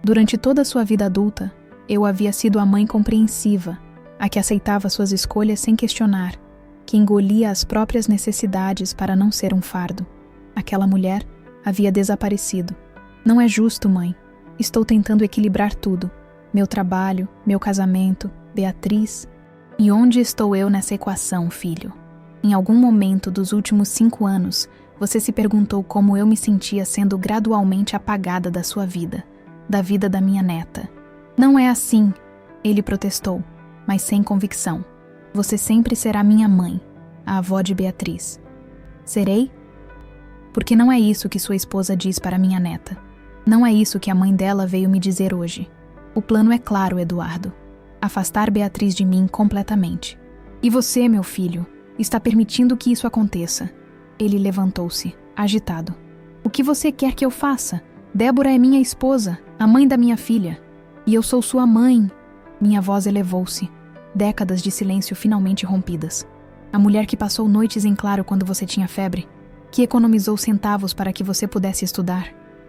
Durante toda a sua vida adulta, eu havia sido a mãe compreensiva, a que aceitava suas escolhas sem questionar, que engolia as próprias necessidades para não ser um fardo. Aquela mulher havia desaparecido. "Não é justo, mãe. Estou tentando equilibrar tudo. Meu trabalho, meu casamento, Beatriz. E onde estou eu nessa equação, filho? Em algum momento dos últimos 5 anos, você se perguntou como eu me sentia sendo gradualmente apagada da sua vida, da vida da minha neta." "Não é assim", ele protestou, mas sem convicção. "Você sempre será minha mãe, a avó de Beatriz." "Serei?" "Porque não é isso que sua esposa diz para minha neta. Não é isso que a mãe dela veio me dizer hoje. O plano é claro, Eduardo. Afastar Beatriz de mim completamente. E você, meu filho, está permitindo que isso aconteça." Ele levantou-se, agitado. "O que você quer que eu faça? Débora é minha esposa, a mãe da minha filha. E eu sou sua mãe." Minha voz elevou-se. Décadas de silêncio finalmente rompidas. "A mulher que passou noites em claro quando você tinha febre. que economizou centavos para que você pudesse estudar,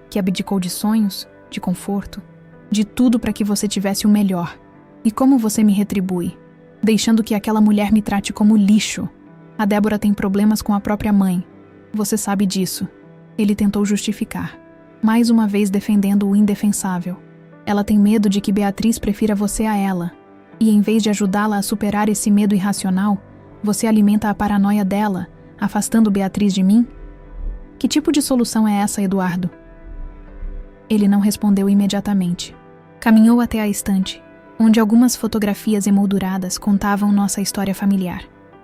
que abdicou de sonhos, de conforto, de tudo para que você tivesse o melhor. E como você me retribui, deixando que aquela mulher me trate como lixo? A Débora tem problemas com a própria mãe. Você sabe disso. Ele tentou justificar, mais uma vez defendendo o indefensável. Ela tem medo de que Beatriz prefira você a ela. E em vez de ajudá-la a superar esse medo irracional, você alimenta a paranoia dela, afastando Beatriz de mim? Que tipo de solução é essa, Eduardo? Ele não respondeu imediatamente. Caminhou até a estante, onde algumas fotografias emolduradas contavam nossa história familiar.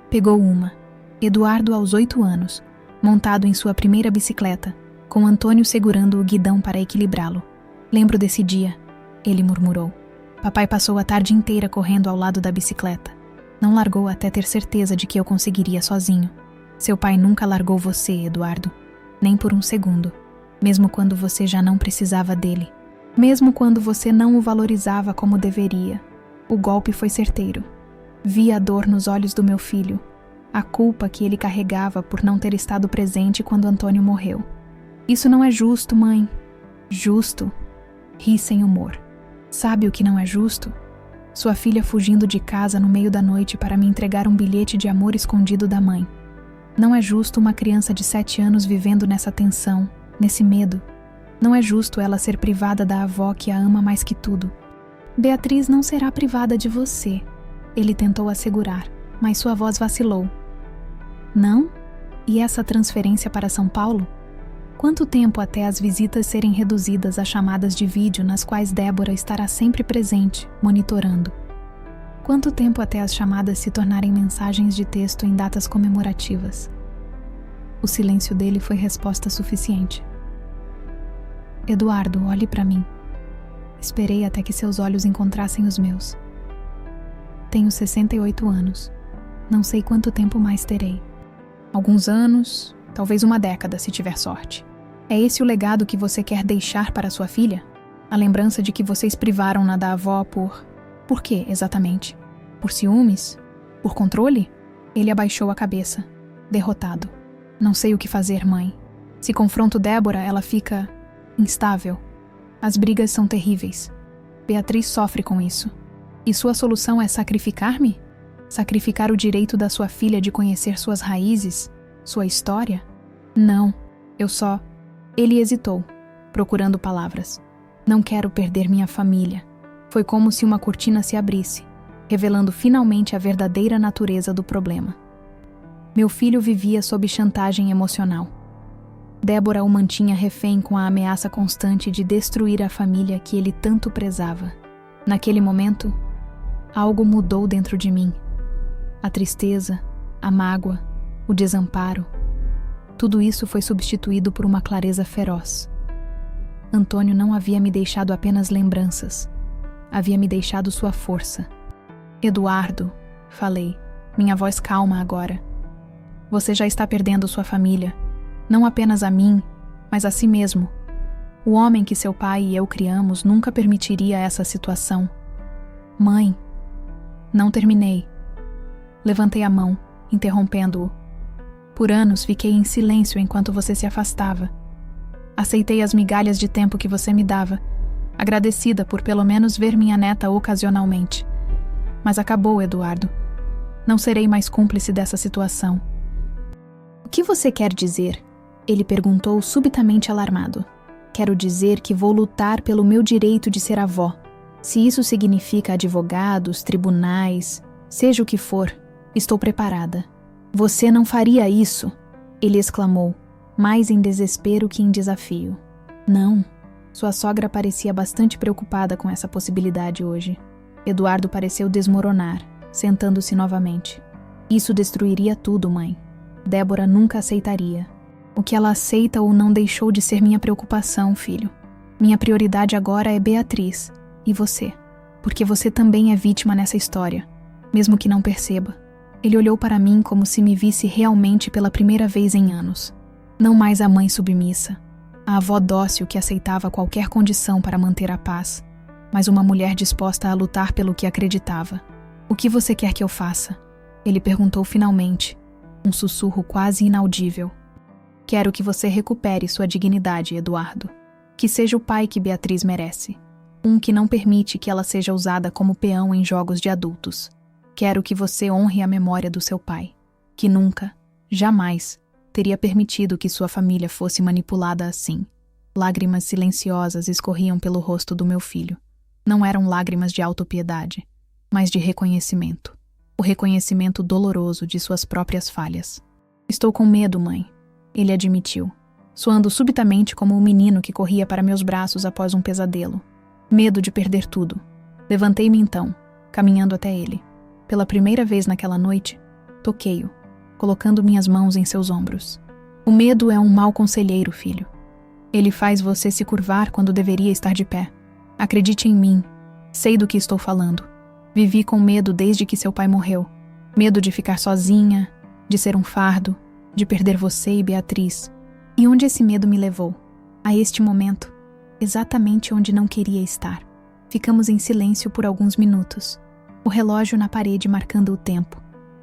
Pegou uma. Eduardo aos 8 anos, montado em sua primeira bicicleta, com Antônio segurando o guidão para equilibrá-lo. Lembro desse dia, ele murmurou. Papai passou a tarde inteira correndo ao lado da bicicleta. Não largou até ter certeza de que eu conseguiria sozinho. Seu pai nunca largou você, Eduardo. Nem por um segundo. Mesmo quando você já não precisava dele. Mesmo quando você não o valorizava como deveria. O golpe foi certeiro. Vi a dor nos olhos do meu filho. A culpa que ele carregava por não ter estado presente quando Antônio morreu. Isso não é justo, mãe. Justo? Ri sem humor. Sabe o que não é justo? Sua filha fugindo de casa no meio da noite para me entregar um bilhete de amor escondido da mãe. Não é justo uma criança de 7 anos vivendo nessa tensão, nesse medo. Não é justo ela ser privada da avó que a ama mais que tudo. Beatriz não será privada de você, ele tentou assegurar, mas sua voz vacilou. Não? E essa transferência para São Paulo? Quanto tempo até as visitas serem reduzidas a chamadas de vídeo nas quais Débora estará sempre presente, monitorando? Quanto tempo até as chamadas se tornarem mensagens de texto em datas comemorativas? O silêncio dele foi resposta suficiente. Eduardo, olhe para mim. Esperei até que seus olhos encontrassem os meus. Tenho 68 anos. Não sei quanto tempo mais terei. Alguns anos, talvez uma década, se tiver sorte. É esse o legado que você quer deixar para sua filha? A lembrança de que vocês privaram-na da avó por... Por quê, exatamente? Por ciúmes? Por controle? Ele abaixou a cabeça, derrotado. Não sei o que fazer, mãe. Se confronto Débora, ela fica... instável. As brigas são terríveis. Beatriz sofre com isso. E sua solução é sacrificar-me? Sacrificar o direito da sua filha de conhecer suas raízes, sua história? Não, eu só... Ele hesitou, procurando palavras. Não quero perder minha família. Foi como se uma cortina se abrisse, revelando finalmente a verdadeira natureza do problema. Meu filho vivia sob chantagem emocional. Débora o mantinha refém com a ameaça constante de destruir a família que ele tanto prezava. Naquele momento, algo mudou dentro de mim. A tristeza, a mágoa, o desamparo. Tudo isso foi substituído por uma clareza feroz. Antônio não havia me deixado apenas lembranças. Havia me deixado sua força. Eduardo, falei, minha voz calma agora. Você já está perdendo sua família. Não apenas a mim, mas a si mesmo. O homem que seu pai e eu criamos nunca permitiria essa situação. Mãe, não terminei. Levantei a mão, interrompendo-o. Por anos fiquei em silêncio enquanto você se afastava. Aceitei as migalhas de tempo que você me dava, agradecida por pelo menos ver minha neta ocasionalmente. Mas acabou, Eduardo. Não serei mais cúmplice dessa situação. O que você quer dizer? Ele perguntou subitamente alarmado. Quero dizer que vou lutar pelo meu direito de ser avó. Se isso significa advogados, tribunais, seja o que for, estou preparada. Você não faria isso, ele exclamou, mais em desespero que em desafio. Não. Sua sogra parecia bastante preocupada com essa possibilidade hoje. Eduardo pareceu desmoronar, sentando-se novamente. Isso destruiria tudo, mãe. Débora nunca aceitaria. O que ela aceita ou não deixou de ser minha preocupação, filho. Minha prioridade agora é Beatriz e você, porque você também é vítima nessa história, mesmo que não perceba. Ele olhou para mim como se me visse realmente pela primeira vez em anos. Não mais a mãe submissa, a avó dócil que aceitava qualquer condição para manter a paz, mas uma mulher disposta a lutar pelo que acreditava. O que você quer que eu faça? Ele perguntou finalmente, um sussurro quase inaudível. Quero que você recupere sua dignidade, Eduardo. Que seja o pai que Beatriz merece. Um que não permite que ela seja usada como peão em jogos de adultos. Quero que você honre a memória do seu pai, que nunca, jamais, teria permitido que sua família fosse manipulada assim. Lágrimas silenciosas escorriam pelo rosto do meu filho. Não eram lágrimas de autopiedade, mas de reconhecimento. O reconhecimento doloroso de suas próprias falhas. Estou com medo, mãe, ele admitiu, soando subitamente como um menino que corria para meus braços após um pesadelo. Medo de perder tudo. Levantei-me então, caminhando até ele. Pela primeira vez naquela noite, toquei-o, colocando minhas mãos em seus ombros. O medo é um mau conselheiro, filho. Ele faz você se curvar quando deveria estar de pé. Acredite em mim. Sei do que estou falando. Vivi com medo desde que seu pai morreu. Medo de ficar sozinha, de ser um fardo, de perder você e Beatriz. E onde esse medo me levou? A este momento, exatamente onde não queria estar. Ficamos em silêncio por alguns minutos. O relógio na parede marcando o tempo.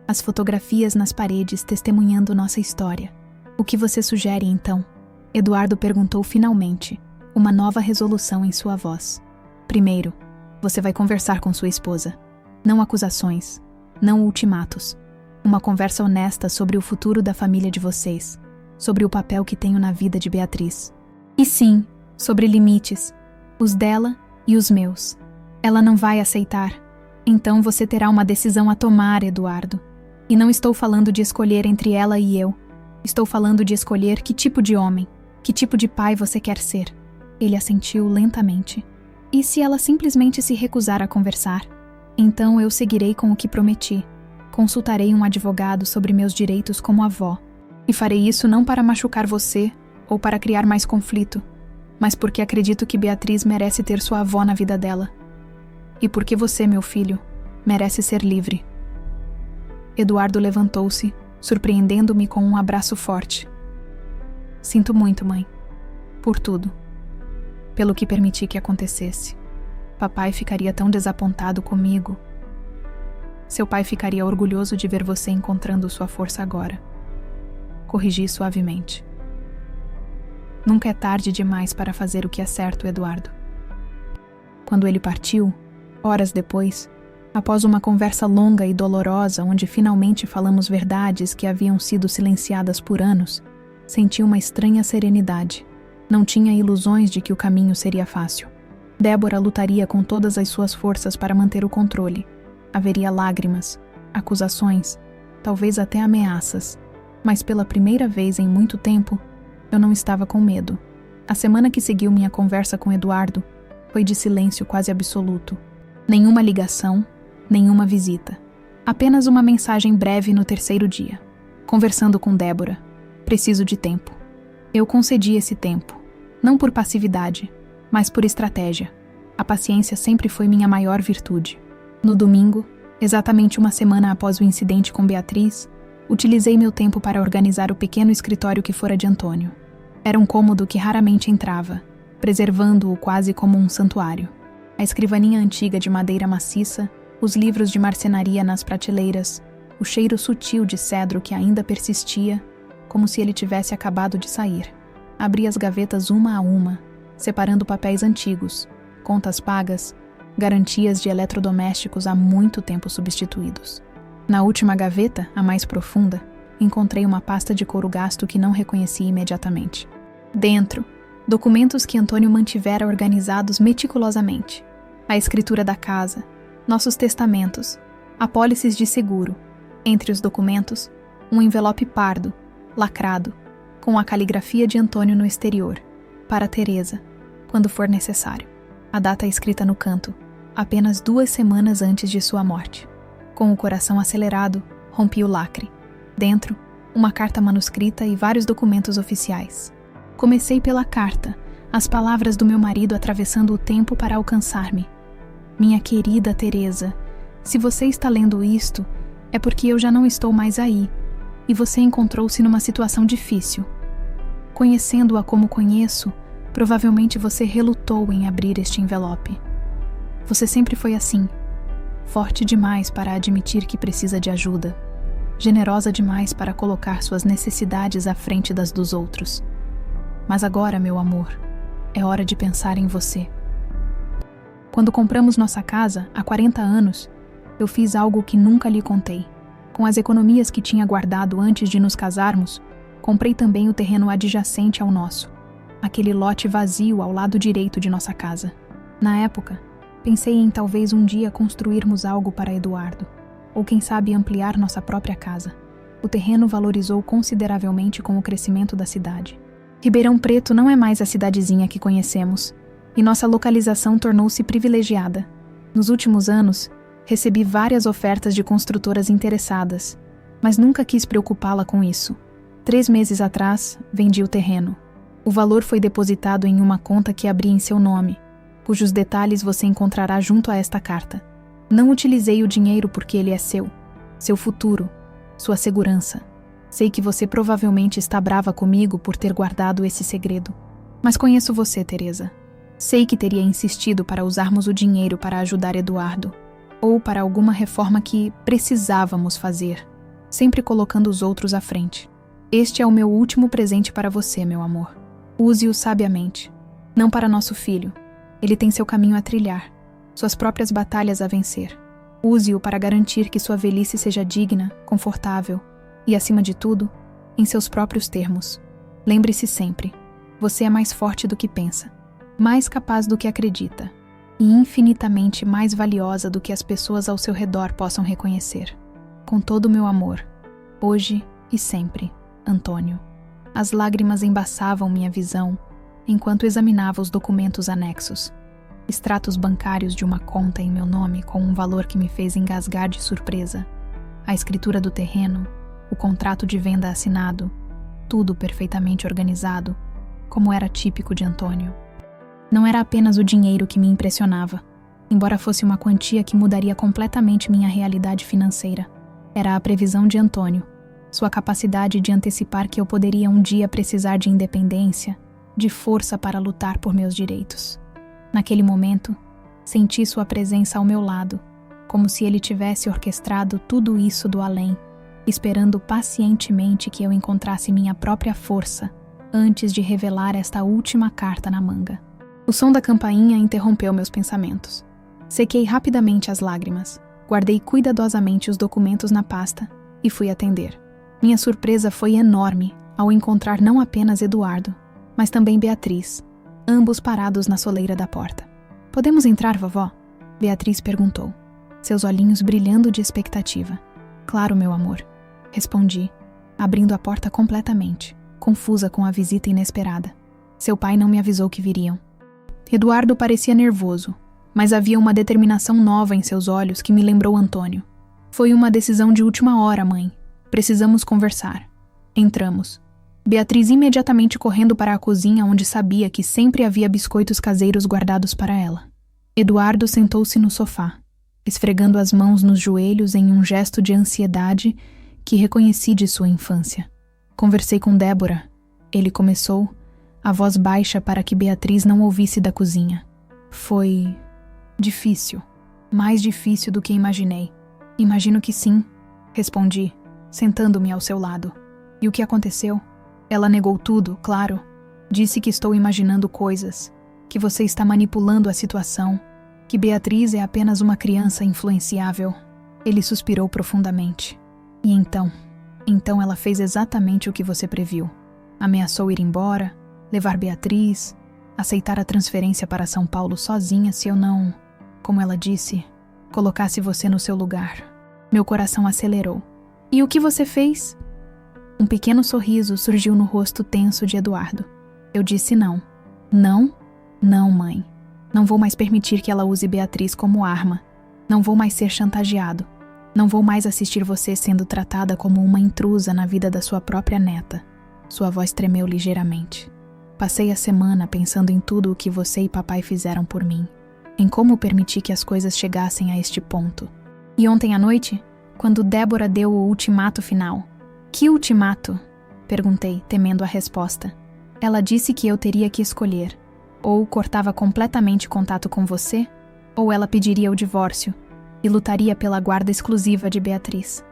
As fotografias nas paredes testemunhando nossa história. O que você sugere, então? Eduardo perguntou finalmente, uma nova resolução em sua voz. Primeiro, você vai conversar com sua esposa. Não acusações, não ultimatos. Uma conversa honesta sobre o futuro da família de vocês, sobre o papel que tenho na vida de Beatriz. E sim, sobre limites, os dela e os meus. Ela não vai aceitar. Então você terá uma decisão a tomar, Eduardo. E não estou falando de escolher entre ela e eu. Estou falando de escolher que tipo de homem, que tipo de pai você quer ser. Ele assentiu lentamente. E se ela simplesmente se recusar a conversar? Então eu seguirei com o que prometi. Consultarei um advogado sobre meus direitos como avó. E farei isso não para machucar você ou para criar mais conflito, mas porque acredito que Beatriz merece ter sua avó na vida dela. E porque você, meu filho, merece ser livre. Eduardo levantou-se, surpreendendo-me com um abraço forte. Sinto muito, mãe. Por tudo. Pelo que permiti que acontecesse. Papai ficaria tão desapontado comigo. Seu pai ficaria orgulhoso de ver você encontrando sua força agora. Corrigi suavemente. Nunca é tarde demais para fazer o que é certo, Eduardo. Quando ele partiu, horas depois, após uma conversa longa e dolorosa onde finalmente falamos verdades que haviam sido silenciadas por anos, senti uma estranha serenidade. Não tinha ilusões de que o caminho seria fácil. Débora lutaria com todas as suas forças para manter o controle. Haveria lágrimas, acusações, talvez até ameaças. Mas pela primeira vez em muito tempo, eu não estava com medo. A semana que seguiu minha conversa com Eduardo foi de silêncio quase absoluto. Nenhuma ligação, nenhuma visita. Apenas uma mensagem breve no terceiro dia. Conversando com Débora. Preciso de tempo. Eu concedi esse tempo. Não por passividade, mas por estratégia. A paciência sempre foi minha maior virtude. No domingo, exatamente uma semana após o incidente com Beatriz, utilizei meu tempo para organizar o pequeno escritório que fora de Antônio. Era um cômodo que raramente entrava, preservando-o quase como um santuário. A escrivaninha antiga de madeira maciça, os livros de marcenaria nas prateleiras, o cheiro sutil de cedro que ainda persistia, como se ele tivesse acabado de sair. Abri as gavetas uma a uma, separando papéis antigos, contas pagas, garantias de eletrodomésticos há muito tempo substituídos. Na última gaveta, a mais profunda, encontrei uma pasta de couro gasto que não reconheci imediatamente. Dentro, documentos que Antônio mantivera organizados meticulosamente. A escritura da casa, nossos testamentos, apólices de seguro. Entre os documentos, um envelope pardo, lacrado, com a caligrafia de Antônio no exterior, para Teresa, quando for necessário. A data escrita no canto, apenas 2 semanas antes de sua morte. Com o coração acelerado, rompi o lacre. Dentro, uma carta manuscrita e vários documentos oficiais. Comecei pela carta, as palavras do meu marido atravessando o tempo para alcançar-me. Minha querida Teresa, se você está lendo isto, é porque eu já não estou mais aí, e você encontrou-se numa situação difícil. Conhecendo-a como conheço, provavelmente você relutou em abrir este envelope. Você sempre foi assim, forte demais para admitir que precisa de ajuda, generosa demais para colocar suas necessidades à frente das dos outros. Mas agora, meu amor, é hora de pensar em você. Quando compramos nossa casa, há 40 anos, eu fiz algo que nunca lhe contei. Com as economias que tinha guardado antes de nos casarmos, comprei também o terreno adjacente ao nosso, aquele lote vazio ao lado direito de nossa casa. Na época, pensei em talvez um dia construirmos algo para Eduardo, ou quem sabe ampliar nossa própria casa. O terreno valorizou consideravelmente com o crescimento da cidade. Ribeirão Preto não é mais a cidadezinha que conhecemos, e nossa localização tornou-se privilegiada. Nos últimos anos, recebi várias ofertas de construtoras interessadas, mas nunca quis preocupá-la com isso. 3 meses atrás, vendi o terreno. O valor foi depositado em uma conta que abri em seu nome, cujos detalhes você encontrará junto a esta carta. Não utilizei o dinheiro porque ele é seu futuro, sua segurança. Sei que você provavelmente está brava comigo por ter guardado esse segredo. Mas conheço você, Teresa. Sei que teria insistido para usarmos o dinheiro para ajudar Eduardo, ou para alguma reforma que precisávamos fazer, sempre colocando os outros à frente. Este é o meu último presente para você, meu amor. Use-o sabiamente. Não para nosso filho. Ele tem seu caminho a trilhar, suas próprias batalhas a vencer. Use-o para garantir que sua velhice seja digna, confortável e, acima de tudo, em seus próprios termos. Lembre-se sempre, você é mais forte do que pensa, mais capaz do que acredita e infinitamente mais valiosa do que as pessoas ao seu redor possam reconhecer. Com todo o meu amor, hoje e sempre, Antônio. As lágrimas embaçavam minha visão enquanto examinava os documentos anexos. Extratos bancários de uma conta em meu nome com um valor que me fez engasgar de surpresa. A escritura do terreno, o contrato de venda assinado, tudo perfeitamente organizado, como era típico de Antônio. Não era apenas o dinheiro que me impressionava, embora fosse uma quantia que mudaria completamente minha realidade financeira. Era a previsão de Antônio, sua capacidade de antecipar que eu poderia um dia precisar de independência, de força para lutar por meus direitos. Naquele momento, senti sua presença ao meu lado, como se ele tivesse orquestrado tudo isso do além, esperando pacientemente que eu encontrasse minha própria força antes de revelar esta última carta na manga. O som da campainha interrompeu meus pensamentos. Sequei rapidamente as lágrimas, guardei cuidadosamente os documentos na pasta e fui atender. Minha surpresa foi enorme ao encontrar não apenas Eduardo, mas também Beatriz, ambos parados na soleira da porta. "Podemos entrar, vovó?" Beatriz perguntou, seus olhinhos brilhando de expectativa. "Claro, meu amor", respondi, abrindo a porta completamente, confusa com a visita inesperada. Seu pai não me avisou que viriam. Eduardo parecia nervoso, mas havia uma determinação nova em seus olhos que me lembrou Antônio. "Foi uma decisão de última hora, mãe. Precisamos conversar." Entramos. Beatriz imediatamente correndo para a cozinha, onde sabia que sempre havia biscoitos caseiros guardados para ela. Eduardo sentou-se no sofá, esfregando as mãos nos joelhos em um gesto de ansiedade que reconheci de sua infância. "Conversei com Débora", ele começou, a voz baixa para que Beatriz não ouvisse da cozinha. "Foi difícil, mais difícil do que imaginei." "Imagino que sim", respondi, sentando-me ao seu lado. "E o que aconteceu?" Ela negou tudo, claro. Disse que estou imaginando coisas, que você está manipulando a situação, que Beatriz é apenas uma criança influenciável. Ele suspirou profundamente. "E então? Então ela fez exatamente o que você previu. Ameaçou ir embora, levar Beatriz, aceitar a transferência para São Paulo sozinha se eu não, como ela disse, colocasse você no seu lugar." Meu coração acelerou. "E o que você fez?" Um pequeno sorriso surgiu no rosto tenso de Eduardo. Eu disse não. "Não? Não, mãe. Não vou mais permitir que ela use Beatriz como arma. Não vou mais ser chantageado. Não vou mais assistir você sendo tratada como uma intrusa na vida da sua própria neta." Sua voz tremeu ligeiramente. "Passei a semana pensando em tudo o que você e papai fizeram por mim, em como permitir que as coisas chegassem a este ponto. E ontem à noite, quando Débora deu o ultimato final..." "Que ultimato?" perguntei, temendo a resposta. "Ela disse que eu teria que escolher. Ou cortava completamente contato com você, ou ela pediria o divórcio e lutaria pela guarda exclusiva de Beatriz."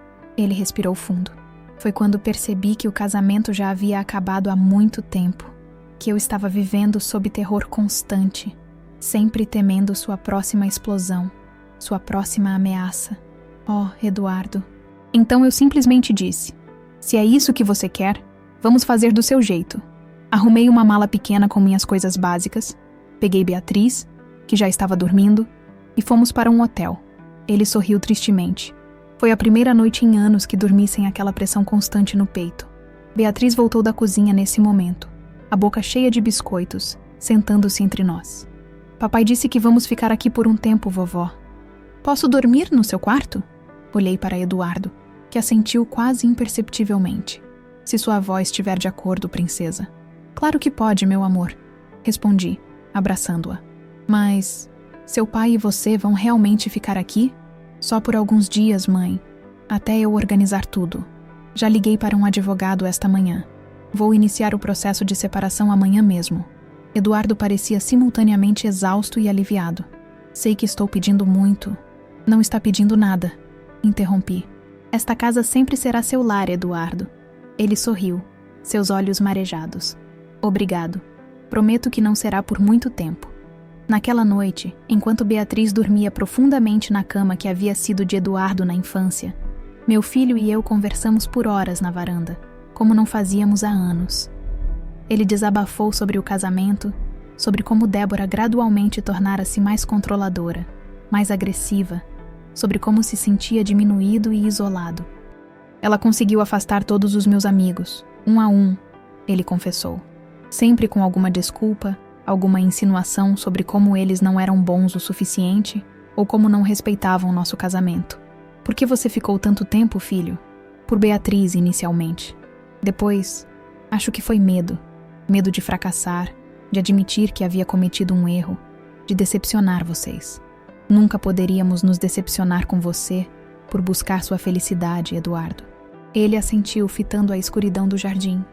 Ele respirou fundo. Foi quando percebi que o casamento já havia acabado há muito tempo, que eu estava vivendo sob terror constante, sempre temendo sua próxima explosão, sua próxima ameaça. Oh, Eduardo. Então eu simplesmente disse: se é isso que você quer, vamos fazer do seu jeito. Arrumei uma mala pequena com minhas coisas básicas, peguei Beatriz, que já estava dormindo, e fomos para um hotel. Ele sorriu tristemente. Foi a primeira noite em anos que dormi sem aquela pressão constante no peito. Beatriz voltou da cozinha nesse momento, a boca cheia de biscoitos, sentando-se entre nós. Papai disse que vamos ficar aqui por um tempo, vovó. Posso dormir no seu quarto? Olhei para Eduardo, que assentiu quase imperceptivelmente. Se sua avó estiver de acordo, princesa. Claro que pode, meu amor, respondi, abraçando-a. Mas seu pai e você vão realmente ficar aqui? Só por alguns dias, mãe, até eu organizar tudo. Já liguei para um advogado esta manhã. Vou iniciar o processo de separação amanhã mesmo. Eduardo parecia simultaneamente exausto e aliviado. Sei que estou pedindo muito. Não está pedindo nada, interrompi. Esta casa sempre será seu lar, Eduardo. Ele sorriu, seus olhos marejados. Obrigado. Prometo que não será por muito tempo. Naquela noite, enquanto Beatriz dormia profundamente na cama que havia sido de Eduardo na infância, meu filho e eu conversamos por horas na varanda, como não fazíamos há anos. Ele desabafou sobre o casamento, sobre como Débora gradualmente tornara-se mais controladora, mais agressiva, sobre como se sentia diminuído e isolado. Ela conseguiu afastar todos os meus amigos, um a um, ele confessou, sempre com alguma desculpa, alguma insinuação sobre como eles não eram bons o suficiente ou como não respeitavam nosso casamento. Por que você ficou tanto tempo, filho? Por Beatriz, inicialmente. Depois, acho que foi medo. Medo de fracassar, de admitir que havia cometido um erro, de decepcionar vocês. Nunca poderíamos nos decepcionar com você por buscar sua felicidade, Eduardo. Ele assentiu, fitando a escuridão do jardim.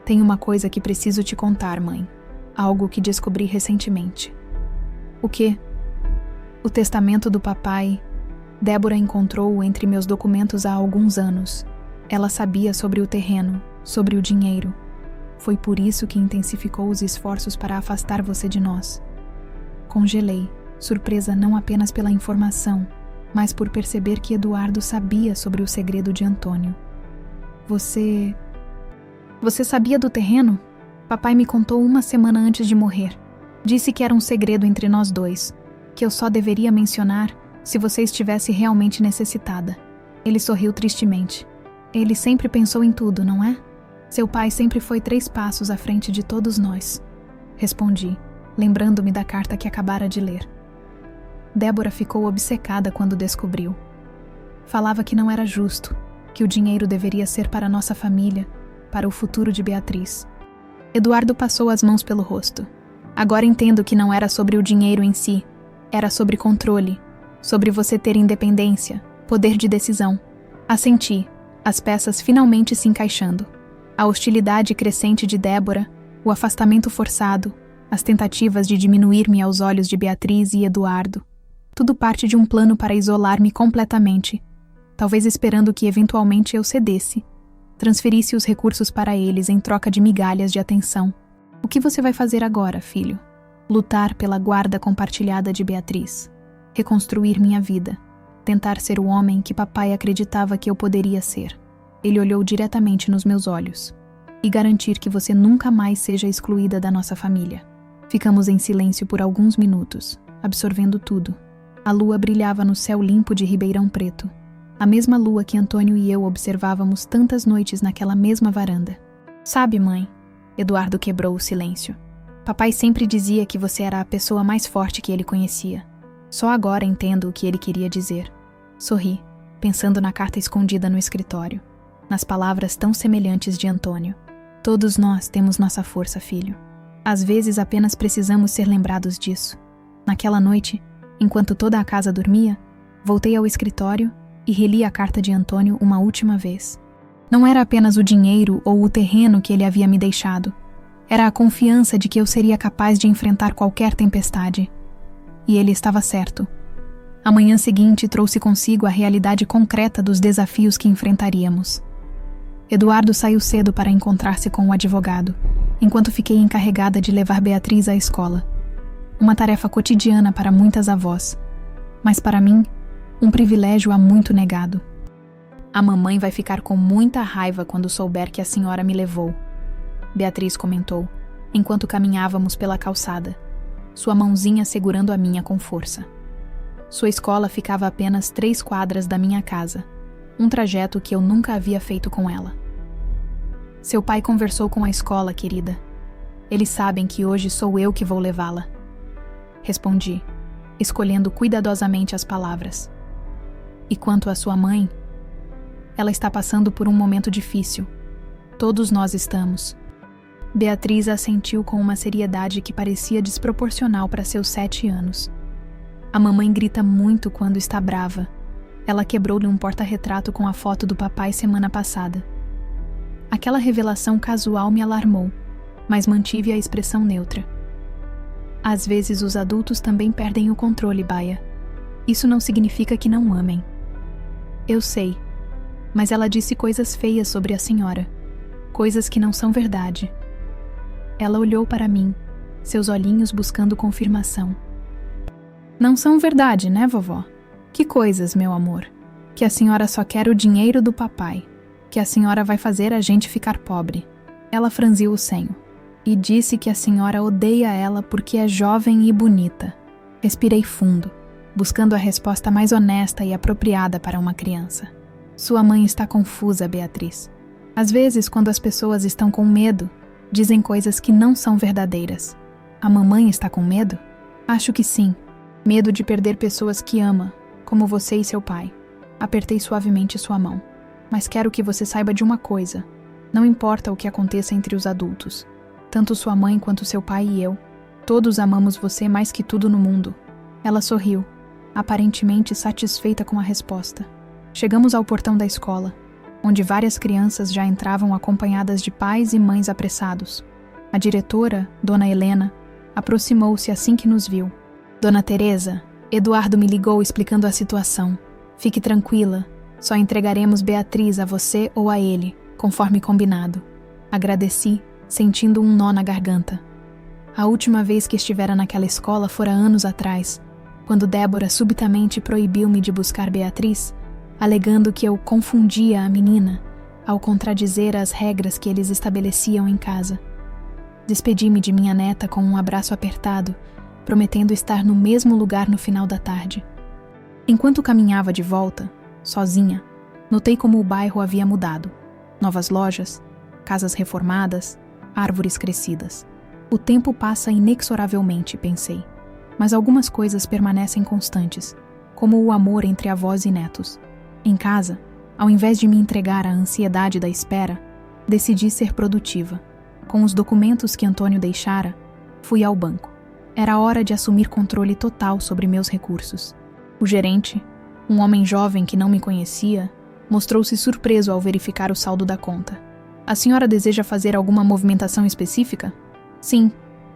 Tem uma coisa que preciso te contar, mãe. Algo que descobri recentemente. O quê? O testamento do papai. Débora encontrou-o entre meus documentos há alguns anos. Ela sabia sobre o terreno, sobre o dinheiro. Foi por isso que intensificou os esforços para afastar você de nós. Congelei, surpresa não apenas pela informação, mas por perceber que Eduardo sabia sobre o segredo de Antônio. Você sabia do terreno? Papai me contou uma semana antes de morrer. Disse que era um segredo entre nós dois, que eu só deveria mencionar se você estivesse realmente necessitada. Ele sorriu tristemente. Ele sempre pensou em tudo, não é? Seu pai sempre foi 3 passos à frente de todos nós. Respondi, lembrando-me da carta que acabara de ler. Débora ficou obcecada quando descobriu. Falava que não era justo, que o dinheiro deveria ser para nossa família, para o futuro de Beatriz. Eduardo passou as mãos pelo rosto. Agora entendo que não era sobre o dinheiro em si, era sobre controle, sobre você ter independência, poder de decisão. Assenti, as peças finalmente se encaixando. A hostilidade crescente de Débora, o afastamento forçado, as tentativas de diminuir-me aos olhos de Beatriz e Eduardo. Tudo parte de um plano para isolar-me completamente, talvez esperando que eventualmente eu cedesse. Transferisse os recursos para eles em troca de migalhas de atenção. O que você vai fazer agora, filho? Lutar pela guarda compartilhada de Beatriz. Reconstruir minha vida. Tentar ser o homem que papai acreditava que eu poderia ser. Ele olhou diretamente nos meus olhos. E garantir que você nunca mais seja excluída da nossa família. Ficamos em silêncio por alguns minutos, absorvendo tudo. A lua brilhava no céu limpo de Ribeirão Preto. A mesma lua que Antônio e eu observávamos tantas noites naquela mesma varanda. Sabe, mãe? Eduardo quebrou o silêncio. Papai sempre dizia que você era a pessoa mais forte que ele conhecia. Só agora entendo o que ele queria dizer. Sorri, pensando na carta escondida no escritório, nas palavras tão semelhantes de Antônio. Todos nós temos nossa força, filho. Às vezes apenas precisamos ser lembrados disso. Naquela noite, enquanto toda a casa dormia, voltei ao escritório e reli a carta de Antônio uma última vez. Não era apenas o dinheiro ou o terreno que ele havia me deixado. Era a confiança de que eu seria capaz de enfrentar qualquer tempestade. E ele estava certo. A manhã seguinte trouxe consigo a realidade concreta dos desafios que enfrentaríamos. Eduardo saiu cedo para encontrar-se com o advogado, enquanto fiquei encarregada de levar Beatriz à escola. Uma tarefa cotidiana para muitas avós, mas para mim, um privilégio há muito negado. A mamãe vai ficar com muita raiva quando souber que a senhora me levou, Beatriz comentou, enquanto caminhávamos pela calçada, sua mãozinha segurando a minha com força. Sua escola ficava a apenas 3 quadras da minha casa, um trajeto que eu nunca havia feito com ela. Seu pai conversou com a escola, querida. Eles sabem que hoje sou eu que vou levá-la. Respondi, escolhendo cuidadosamente as palavras. E quanto à sua mãe? Ela está passando por um momento difícil. Todos nós estamos. Beatriz assentiu com uma seriedade que parecia desproporcional para seus 7 anos. A mamãe grita muito quando está brava. Ela quebrou-lhe um porta-retrato com a foto do papai semana passada. Aquela revelação casual me alarmou, mas mantive a expressão neutra. Às vezes os adultos também perdem o controle, Baia. Isso não significa que não amem. Eu sei, mas ela disse coisas feias sobre a senhora, coisas que não são verdade. Ela olhou para mim, seus olhinhos buscando confirmação. Não são verdade, né, vovó? Que coisas, meu amor? Que a senhora só quer o dinheiro do papai. Que a senhora vai fazer a gente ficar pobre. Ela franziu o senho e disse que a senhora odeia ela porque é jovem e bonita. Respirei fundo, buscando a resposta mais honesta e apropriada para uma criança. Sua mãe está confusa, Beatriz. Às vezes, quando as pessoas estão com medo, dizem coisas que não são verdadeiras. A mamãe está com medo? Acho que sim. Medo de perder pessoas que ama, como você e seu pai. Apertei suavemente sua mão. Mas quero que você saiba de uma coisa. Não importa o que aconteça entre os adultos. Tanto sua mãe quanto seu pai e eu. Todos amamos você mais que tudo no mundo. Ela sorriu, aparentemente satisfeita com a resposta. Chegamos ao portão da escola, onde várias crianças já entravam acompanhadas de pais e mães apressados. A diretora, Dona Helena, aproximou-se assim que nos viu. Dona Teresa, Eduardo me ligou explicando a situação. Fique tranquila, só entregaremos Beatriz a você ou a ele, conforme combinado. Agradeci, sentindo um nó na garganta. A última vez que estivera naquela escola fora anos atrás, quando Débora subitamente proibiu-me de buscar Beatriz, alegando que eu confundia a menina, ao contradizer as regras que eles estabeleciam em casa. Despedi-me de minha neta com um abraço apertado, prometendo estar no mesmo lugar no final da tarde. Enquanto caminhava de volta, sozinha, notei como o bairro havia mudado. Novas lojas, casas reformadas, árvores crescidas. O tempo passa inexoravelmente, pensei, mas algumas coisas permanecem constantes, como o amor entre avós e netos. Em casa, ao invés de me entregar à ansiedade da espera, decidi ser produtiva. Com os documentos que Antônio deixara, fui ao banco. Era hora de assumir controle total sobre meus recursos. O gerente, um homem jovem que não me conhecia, mostrou-se surpreso ao verificar o saldo da conta. A senhora deseja fazer alguma movimentação específica? Sim,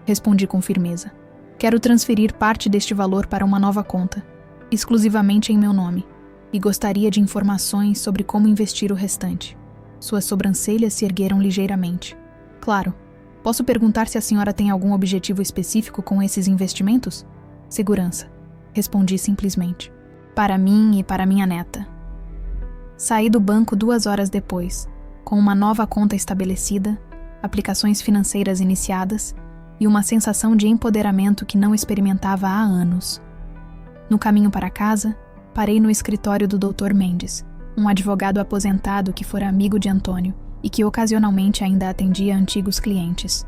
respondi com firmeza. Quero transferir parte deste valor para uma nova conta, exclusivamente em meu nome, e gostaria de informações sobre como investir o restante. Suas sobrancelhas se ergueram ligeiramente. Claro. Posso perguntar se a senhora tem algum objetivo específico com esses investimentos? Segurança. Respondi simplesmente. Para mim e para minha neta. Saí do banco 2 horas depois, com uma nova conta estabelecida, aplicações financeiras iniciadas e uma sensação de empoderamento que não experimentava há anos. No caminho para casa, parei no escritório do Dr. Mendes, um advogado aposentado que fora amigo de Antônio e que ocasionalmente ainda atendia antigos clientes.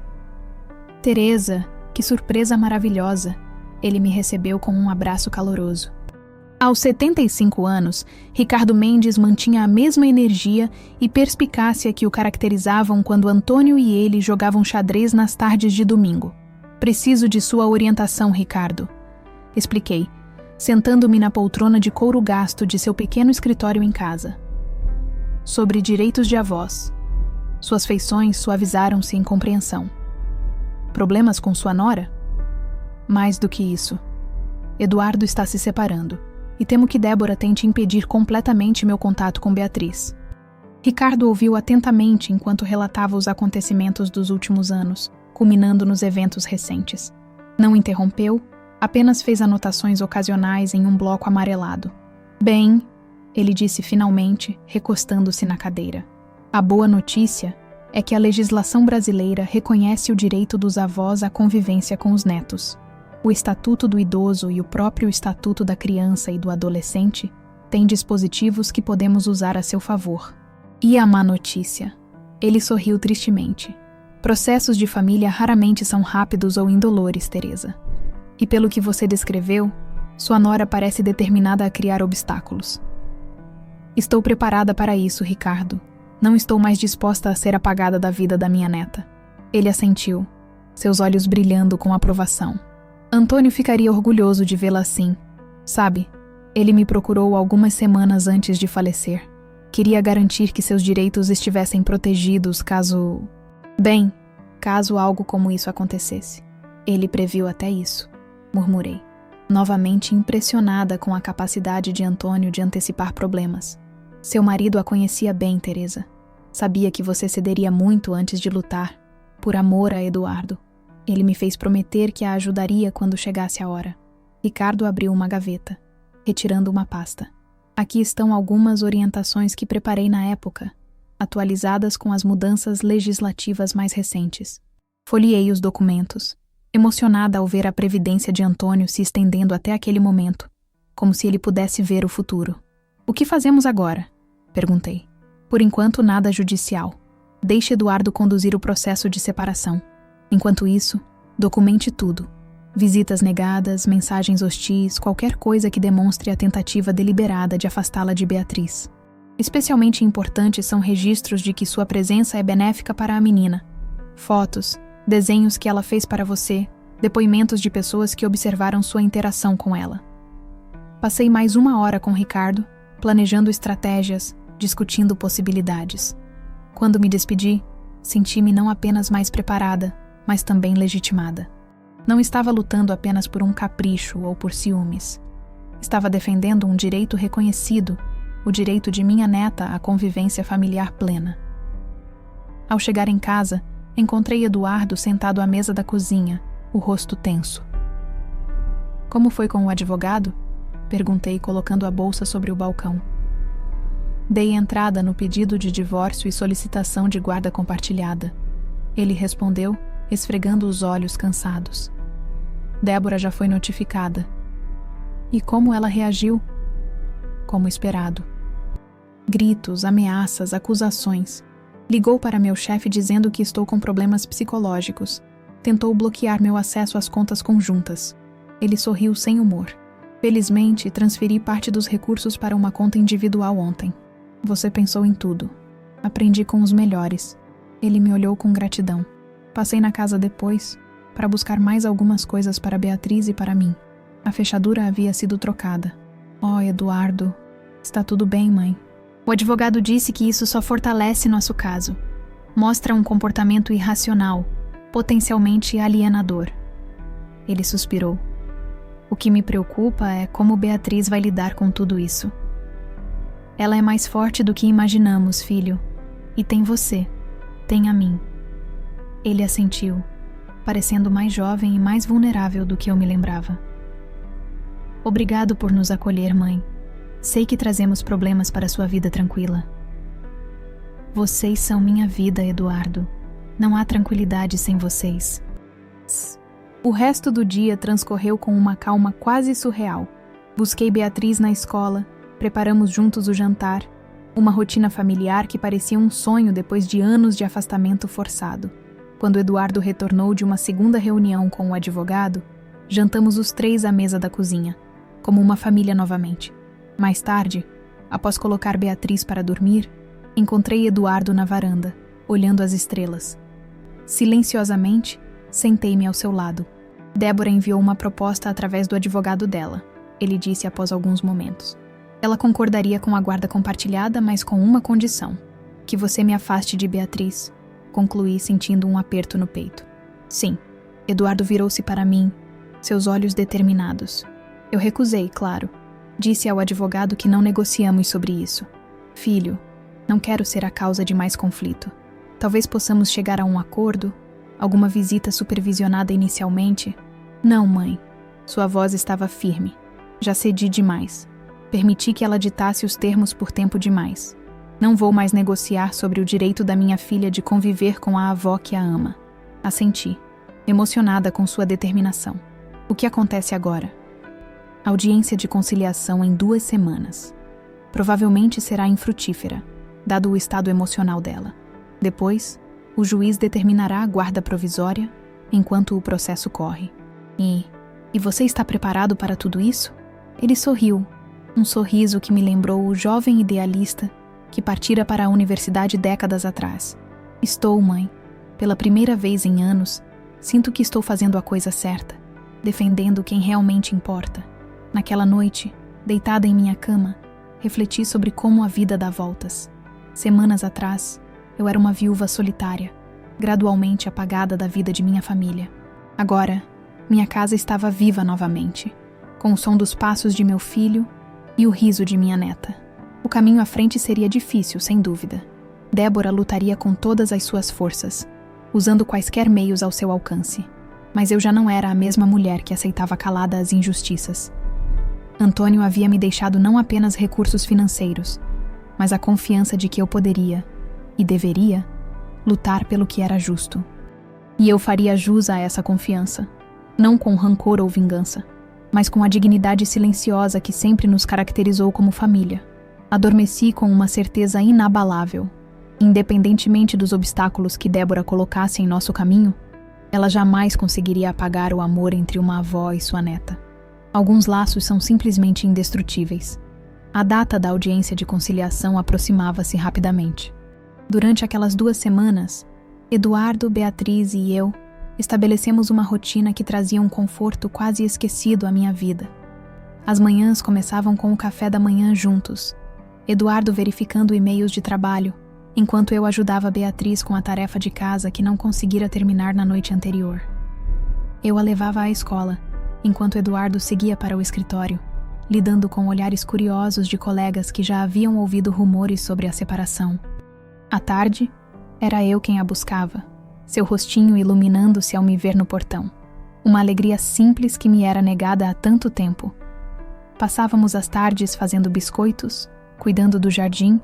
Teresa, que surpresa maravilhosa! Ele me recebeu com um abraço caloroso. Aos 75 anos, Ricardo Mendes mantinha a mesma energia e perspicácia que o caracterizavam quando Antônio e ele jogavam xadrez nas tardes de domingo. Preciso de sua orientação, Ricardo, expliquei, sentando-me na poltrona de couro gasto de seu pequeno escritório em casa. Sobre direitos de avós. Suas feições suavizaram-se em compreensão. Problemas com sua nora? Mais do que isso. Eduardo está se separando. e temo que Débora tente impedir completamente meu contato com Beatriz. Ricardo ouviu atentamente enquanto relatava os acontecimentos dos últimos anos, culminando nos eventos recentes. Não interrompeu, apenas fez anotações ocasionais em um bloco amarelado. Bem, ele disse finalmente, recostando-se na cadeira. A boa notícia é que a legislação brasileira reconhece o direito dos avós à convivência com os netos. O Estatuto do Idoso e o próprio Estatuto da Criança e do Adolescente têm dispositivos que podemos usar a seu favor. E a má notícia? Ele sorriu tristemente. Processos de família raramente são rápidos ou indolores, Teresa. E pelo que você descreveu, sua nora parece determinada a criar obstáculos. Estou preparada para isso, Ricardo. Não estou mais disposta a ser apagada da vida da minha neta. Ele assentiu, seus olhos brilhando com aprovação. Antônio ficaria orgulhoso de vê-la assim. Sabe, ele me procurou algumas semanas antes de falecer. Queria garantir que seus direitos estivessem protegidos caso algo como isso acontecesse. Ele previu até isso, murmurei, novamente impressionada com a capacidade de Antônio de antecipar problemas. Seu marido a conhecia bem, Teresa. Sabia que você cederia muito antes de lutar, por amor a Eduardo. Ele me fez prometer que a ajudaria quando chegasse a hora. Ricardo abriu uma gaveta, retirando uma pasta. Aqui estão algumas orientações que preparei na época, atualizadas com as mudanças legislativas mais recentes. Folheei os documentos, emocionada ao ver a previdência de Antônio se estendendo até aquele momento, como se ele pudesse ver o futuro. O que fazemos agora? Perguntei. Por enquanto, nada judicial. Deixe Eduardo conduzir o processo de separação. Enquanto isso, documente tudo. Visitas negadas, mensagens hostis, qualquer coisa que demonstre a tentativa deliberada de afastá-la de Beatriz. Especialmente importantes são registros de que sua presença é benéfica para a menina. Fotos, desenhos que ela fez para você, depoimentos de pessoas que observaram sua interação com ela. Passei mais 1 hora com Ricardo, planejando estratégias, discutindo possibilidades. Quando me despedi, senti-me não apenas mais preparada, mas também legitimada. Não estava lutando apenas por um capricho ou por ciúmes. Estava defendendo um direito reconhecido, o direito de minha neta à convivência familiar plena. Ao chegar em casa, encontrei Eduardo sentado à mesa da cozinha, o rosto tenso. Como foi com o advogado? Perguntei, colocando a bolsa sobre o balcão. Dei entrada no pedido de divórcio e solicitação de guarda compartilhada. Ele respondeu, esfregando os olhos cansados. Débora já foi notificada. E como ela reagiu? Como esperado. Gritos, ameaças, acusações. Ligou para meu chefe dizendo que estou com problemas psicológicos. Tentou bloquear meu acesso às contas conjuntas. Ele sorriu sem humor. Felizmente, transferi parte dos recursos para uma conta individual ontem. Você pensou em tudo. Aprendi com os melhores. Ele me olhou com gratidão. Passei na casa depois, para buscar mais algumas coisas para Beatriz e para mim. A fechadura havia sido trocada. Oh, Eduardo. Está tudo bem, mãe. O advogado disse que isso só fortalece nosso caso. Mostra um comportamento irracional, potencialmente alienador. Ele suspirou. O que me preocupa é como Beatriz vai lidar com tudo isso. Ela é mais forte do que imaginamos, filho. E tem você. Tem a mim. Ele assentiu, parecendo mais jovem e mais vulnerável do que eu me lembrava. Obrigado por nos acolher, mãe. Sei que trazemos problemas para sua vida tranquila. Vocês são minha vida, Eduardo. Não há tranquilidade sem vocês. O resto do dia transcorreu com uma calma quase surreal. Busquei Beatriz na escola, preparamos juntos o jantar, uma rotina familiar que parecia um sonho depois de anos de afastamento forçado. Quando Eduardo retornou de uma segunda reunião com o advogado, jantamos os 3 à mesa da cozinha, como uma família novamente. Mais tarde, após colocar Beatriz para dormir, encontrei Eduardo na varanda, olhando as estrelas. Silenciosamente, sentei-me ao seu lado. Débora enviou uma proposta através do advogado dela, ele disse após alguns momentos. Ela concordaria com a guarda compartilhada, mas com uma condição: que você me afaste de Beatriz, concluí sentindo um aperto no peito. Sim, Eduardo virou-se para mim, seus olhos determinados. Eu recusei, claro. Disse ao advogado que não negociamos sobre isso. Filho, não quero ser a causa de mais conflito. Talvez possamos chegar a um acordo, alguma visita supervisionada inicialmente. Não, mãe. Sua voz estava firme. Já cedi demais. Permiti que ela ditasse os termos por tempo demais. Não vou mais negociar sobre o direito da minha filha de conviver com a avó que a ama. Assenti, emocionada com sua determinação. O que acontece agora? Audiência de conciliação em 2 semanas. Provavelmente será infrutífera, dado o estado emocional dela. Depois, o juiz determinará a guarda provisória enquanto o processo corre. E você está preparado para tudo isso? Ele sorriu, um sorriso que me lembrou o jovem idealista que partira para a universidade décadas atrás. Estou, mãe. Pela primeira vez em anos, sinto que estou fazendo a coisa certa, defendendo quem realmente importa. Naquela noite, deitada em minha cama, refleti sobre como a vida dá voltas. Semanas atrás, eu era uma viúva solitária, gradualmente apagada da vida de minha família. Agora, minha casa estava viva novamente, com o som dos passos de meu filho e o riso de minha neta. O caminho à frente seria difícil, sem dúvida. Débora lutaria com todas as suas forças, usando quaisquer meios ao seu alcance. Mas eu já não era a mesma mulher que aceitava calada as injustiças. Antônio havia me deixado não apenas recursos financeiros, mas a confiança de que eu poderia, e deveria, lutar pelo que era justo. E eu faria jus a essa confiança, não com rancor ou vingança, mas com a dignidade silenciosa que sempre nos caracterizou como família. Adormeci com uma certeza inabalável. Independentemente dos obstáculos que Débora colocasse em nosso caminho, ela jamais conseguiria apagar o amor entre uma avó e sua neta. Alguns laços são simplesmente indestrutíveis. A data da audiência de conciliação aproximava-se rapidamente. Durante aquelas 2 semanas, Eduardo, Beatriz e eu estabelecemos uma rotina que trazia um conforto quase esquecido à minha vida. As manhãs começavam com o café da manhã juntos, Eduardo verificando e-mails de trabalho, enquanto eu ajudava Beatriz com a tarefa de casa que não conseguira terminar na noite anterior. Eu a levava à escola, enquanto Eduardo seguia para o escritório, lidando com olhares curiosos de colegas que já haviam ouvido rumores sobre a separação. À tarde, era eu quem a buscava, seu rostinho iluminando-se ao me ver no portão. Uma alegria simples que me era negada há tanto tempo. Passávamos as tardes fazendo biscoitos, cuidando do jardim,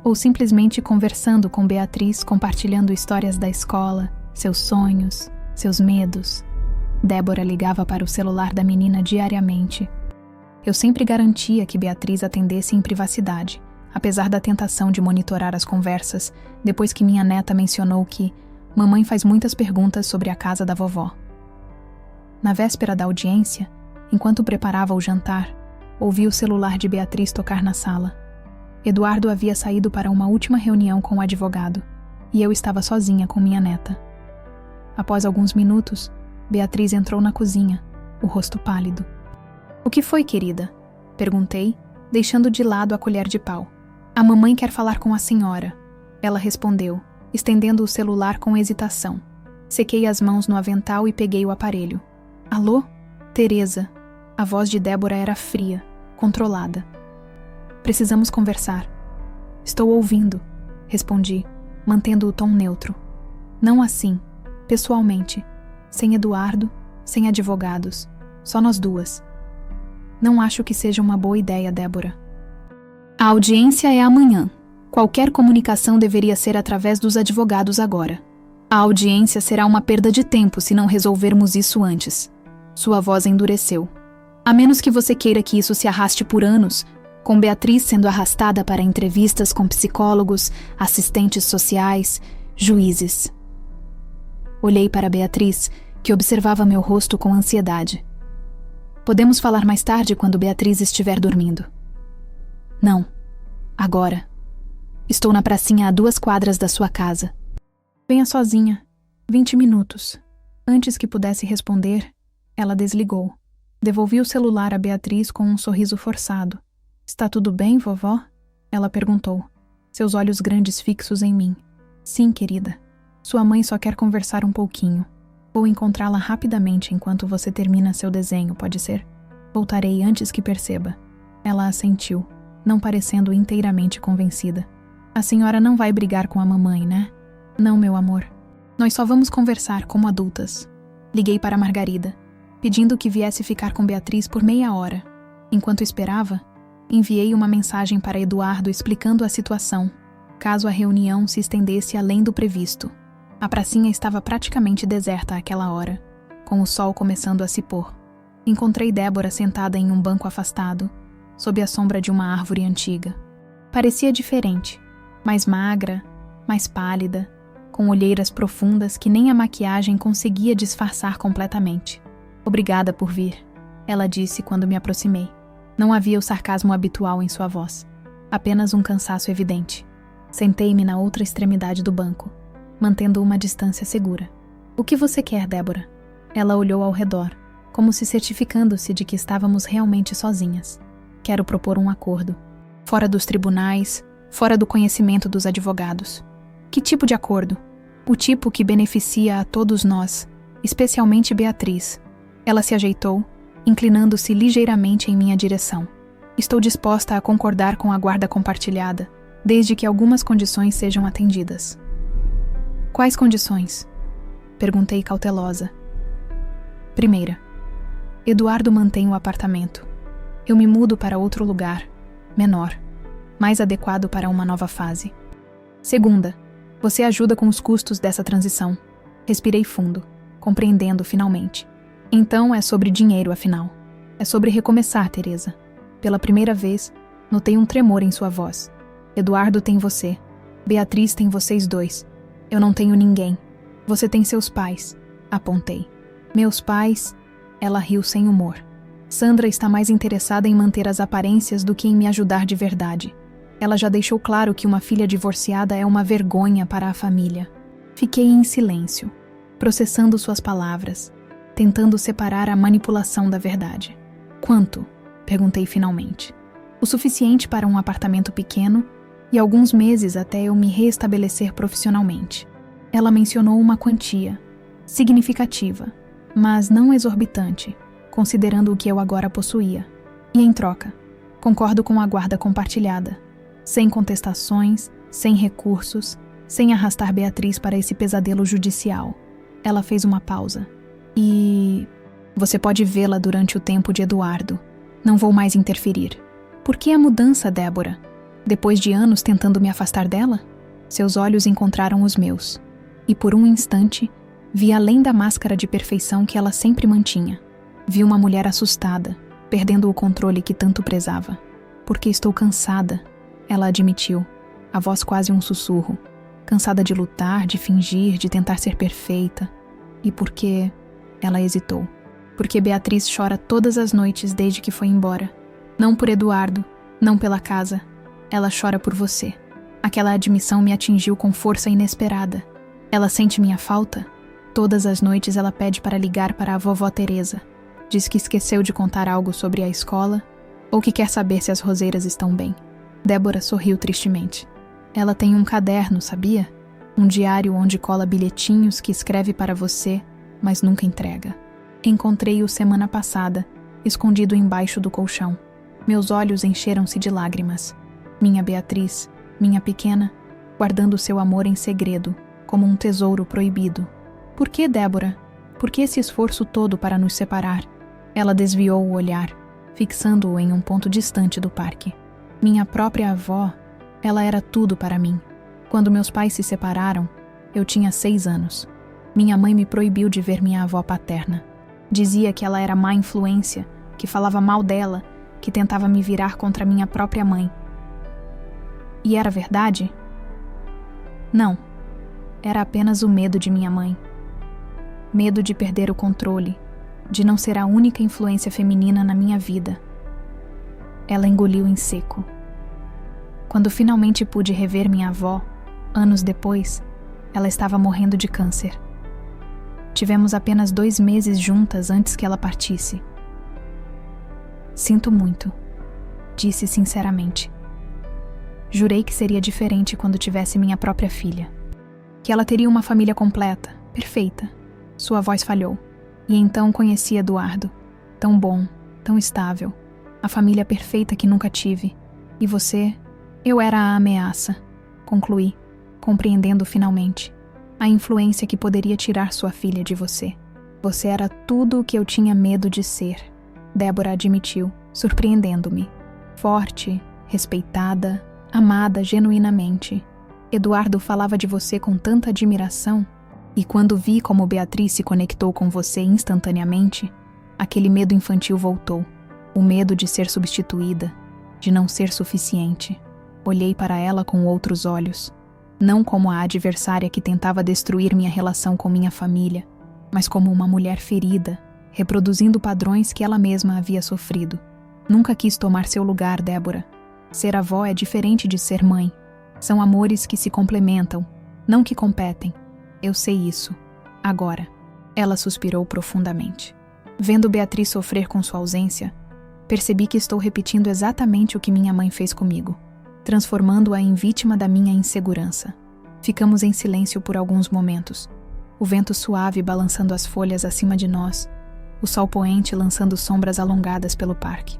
ou simplesmente conversando com Beatriz, compartilhando histórias da escola, seus sonhos, seus medos. Débora ligava para o celular da menina diariamente. Eu sempre garantia que Beatriz atendesse em privacidade, apesar da tentação de monitorar as conversas, depois que minha neta mencionou que mamãe faz muitas perguntas sobre a casa da vovó. Na véspera da audiência, enquanto preparava o jantar, ouvi o celular de Beatriz tocar na sala. Eduardo havia saído para uma última reunião com o advogado, e eu estava sozinha com minha neta. Após alguns minutos, Beatriz entrou na cozinha, o rosto pálido. "O que foi, querida?" perguntei, deixando de lado a colher de pau. "A mamãe quer falar com a senhora", ela respondeu, estendendo o celular com hesitação. Sequei as mãos no avental e peguei o aparelho. "Alô? Teresa." A voz de Débora era fria, controlada. "Precisamos conversar." "Estou ouvindo", respondi, mantendo o tom neutro. "Não assim, pessoalmente, sem Eduardo, sem advogados, só nós duas." "Não acho que seja uma boa ideia, Débora." "A audiência é amanhã. Qualquer comunicação deveria ser através dos advogados agora. A audiência será uma perda de tempo se não resolvermos isso antes." Sua voz endureceu. "A menos que você queira que isso se arraste por anos, com Beatriz sendo arrastada para entrevistas com psicólogos, assistentes sociais, juízes." Olhei para Beatriz, que observava meu rosto com ansiedade. "Podemos falar mais tarde quando Beatriz estiver dormindo." "Não. Agora. Estou na pracinha a 2 quadras da sua casa." "Venha sozinha. 20 minutos." Antes que pudesse responder, ela desligou. Devolvi o celular a Beatriz com um sorriso forçado. "Está tudo bem, vovó?" ela perguntou, seus olhos grandes fixos em mim. "Sim, querida. Sua mãe só quer conversar um pouquinho. Vou encontrá-la rapidamente enquanto você termina seu desenho, pode ser? Voltarei antes que perceba." Ela assentiu, não parecendo inteiramente convencida. A senhora não vai brigar com a mamãe, né? Não, meu amor. Nós só vamos conversar como adultas. Liguei para Margarida, pedindo que viesse ficar com Beatriz por meia hora. Enquanto esperava, enviei uma mensagem para Eduardo explicando a situação, caso a reunião se estendesse além do previsto. A pracinha estava praticamente deserta àquela hora, com o sol começando a se pôr. Encontrei Débora sentada em um banco afastado, sob a sombra de uma árvore antiga. Parecia diferente, mais magra, mais pálida, com olheiras profundas que nem a maquiagem conseguia disfarçar completamente. Obrigada por vir, ela disse quando me aproximei. Não havia o sarcasmo habitual em sua voz, apenas um cansaço evidente. Sentei-me na outra extremidade do banco, mantendo uma distância segura. O que você quer, Débora? Ela olhou ao redor, como se certificando-se de que estávamos realmente sozinhas. Quero propor um acordo. Fora dos tribunais, fora do conhecimento dos advogados. Que tipo de acordo? O tipo que beneficia a todos nós, especialmente Beatriz. Ela se ajeitou, inclinando-se ligeiramente em minha direção. Estou disposta a concordar com a guarda compartilhada, desde que algumas condições sejam atendidas. Quais condições? Perguntei cautelosa. Primeira, Eduardo mantém o apartamento. Eu me mudo para outro lugar, menor, mais adequado para uma nova fase. Segunda, você ajuda com os custos dessa transição. Respirei fundo, compreendendo finalmente. Então é sobre dinheiro, afinal. É sobre recomeçar, Teresa. Pela primeira vez, notei um tremor em sua voz. Eduardo tem você. Beatriz tem vocês dois. Eu não tenho ninguém. Você tem seus pais. Apontei. Meus pais... Ela riu sem humor. Sandra está mais interessada em manter as aparências do que em me ajudar de verdade. Ela já deixou claro que uma filha divorciada é uma vergonha para a família. Fiquei em silêncio, processando suas palavras, tentando separar a manipulação da verdade. Quanto? Perguntei finalmente. O suficiente para um apartamento pequeno e alguns meses até eu me reestabelecer profissionalmente. Ela mencionou uma quantia, significativa, mas não exorbitante, considerando o que eu agora possuía. E em troca, concordo com a guarda compartilhada, sem contestações, sem recursos, sem arrastar Beatriz para esse pesadelo judicial. Ela fez uma pausa. E... você pode vê-la durante o tempo de Eduardo. Não vou mais interferir. Por que a mudança, Débora? Depois de anos tentando me afastar dela? Seus olhos encontraram os meus. E por um instante, vi além da máscara de perfeição que ela sempre mantinha. Vi uma mulher assustada, perdendo o controle que tanto prezava. Porque estou cansada, ela admitiu, a voz quase um sussurro. Cansada de lutar, de fingir, de tentar ser perfeita. E porque... Ela hesitou. Porque Beatriz chora todas as noites desde que foi embora. Não por Eduardo, não pela casa. Ela chora por você. Aquela admissão me atingiu com força inesperada. Ela sente minha falta? Todas as noites ela pede para ligar para a vovó Teresa. Diz que esqueceu de contar algo sobre a escola ou que quer saber se as roseiras estão bem. Débora sorriu tristemente. Ela tem um caderno, sabia? Um diário onde cola bilhetinhos que escreve para você, mas nunca entrega. Encontrei-o semana passada, escondido embaixo do colchão. Meus olhos encheram-se de lágrimas. Minha Beatriz, minha pequena, guardando seu amor em segredo, como um tesouro proibido. Por que, Débora? Por que esse esforço todo para nos separar? Ela desviou o olhar, fixando-o em um ponto distante do parque. Minha própria avó, ela era tudo para mim. Quando meus pais se separaram, eu tinha 6 anos. Minha mãe me proibiu de ver minha avó paterna. Dizia que ela era má influência, que falava mal dela, que tentava me virar contra minha própria mãe. E era verdade? Não. Era apenas o medo de minha mãe. Medo de perder o controle, de não ser a única influência feminina na minha vida. Ela engoliu em seco. Quando finalmente pude rever minha avó, anos depois, ela estava morrendo de câncer. Tivemos apenas 2 meses juntas antes que ela partisse. Sinto muito, disse sinceramente. Jurei que seria diferente quando tivesse minha própria filha. Que ela teria uma família completa, perfeita. Sua voz falhou. E então conheci Eduardo. Tão bom, tão estável. a família perfeita que nunca tive. E você, eu era a ameaça, concluí, compreendendo finalmente a influência que poderia tirar sua filha de você. Você era tudo o que eu tinha medo de ser, Débora admitiu, surpreendendo-me. Forte, respeitada, amada genuinamente. Eduardo falava de você com tanta admiração, e quando vi como Beatriz se conectou com você instantaneamente, aquele medo infantil voltou. O medo de ser substituída, de não ser suficiente. Olhei para ela com outros olhos, não como a adversária que tentava destruir minha relação com minha família, mas como uma mulher ferida, reproduzindo padrões que ela mesma havia sofrido. Nunca quis tomar seu lugar, Débora. Ser avó é diferente de ser mãe. São amores que se complementam, não que competem. Eu sei isso. Agora. Ela suspirou profundamente. Vendo Beatriz sofrer com sua ausência, percebi que estou repetindo exatamente o que minha mãe fez comigo, transformando-a em vítima da minha insegurança. Ficamos em silêncio por alguns momentos. O vento suave balançando as folhas acima de nós, o sol poente lançando sombras alongadas pelo parque.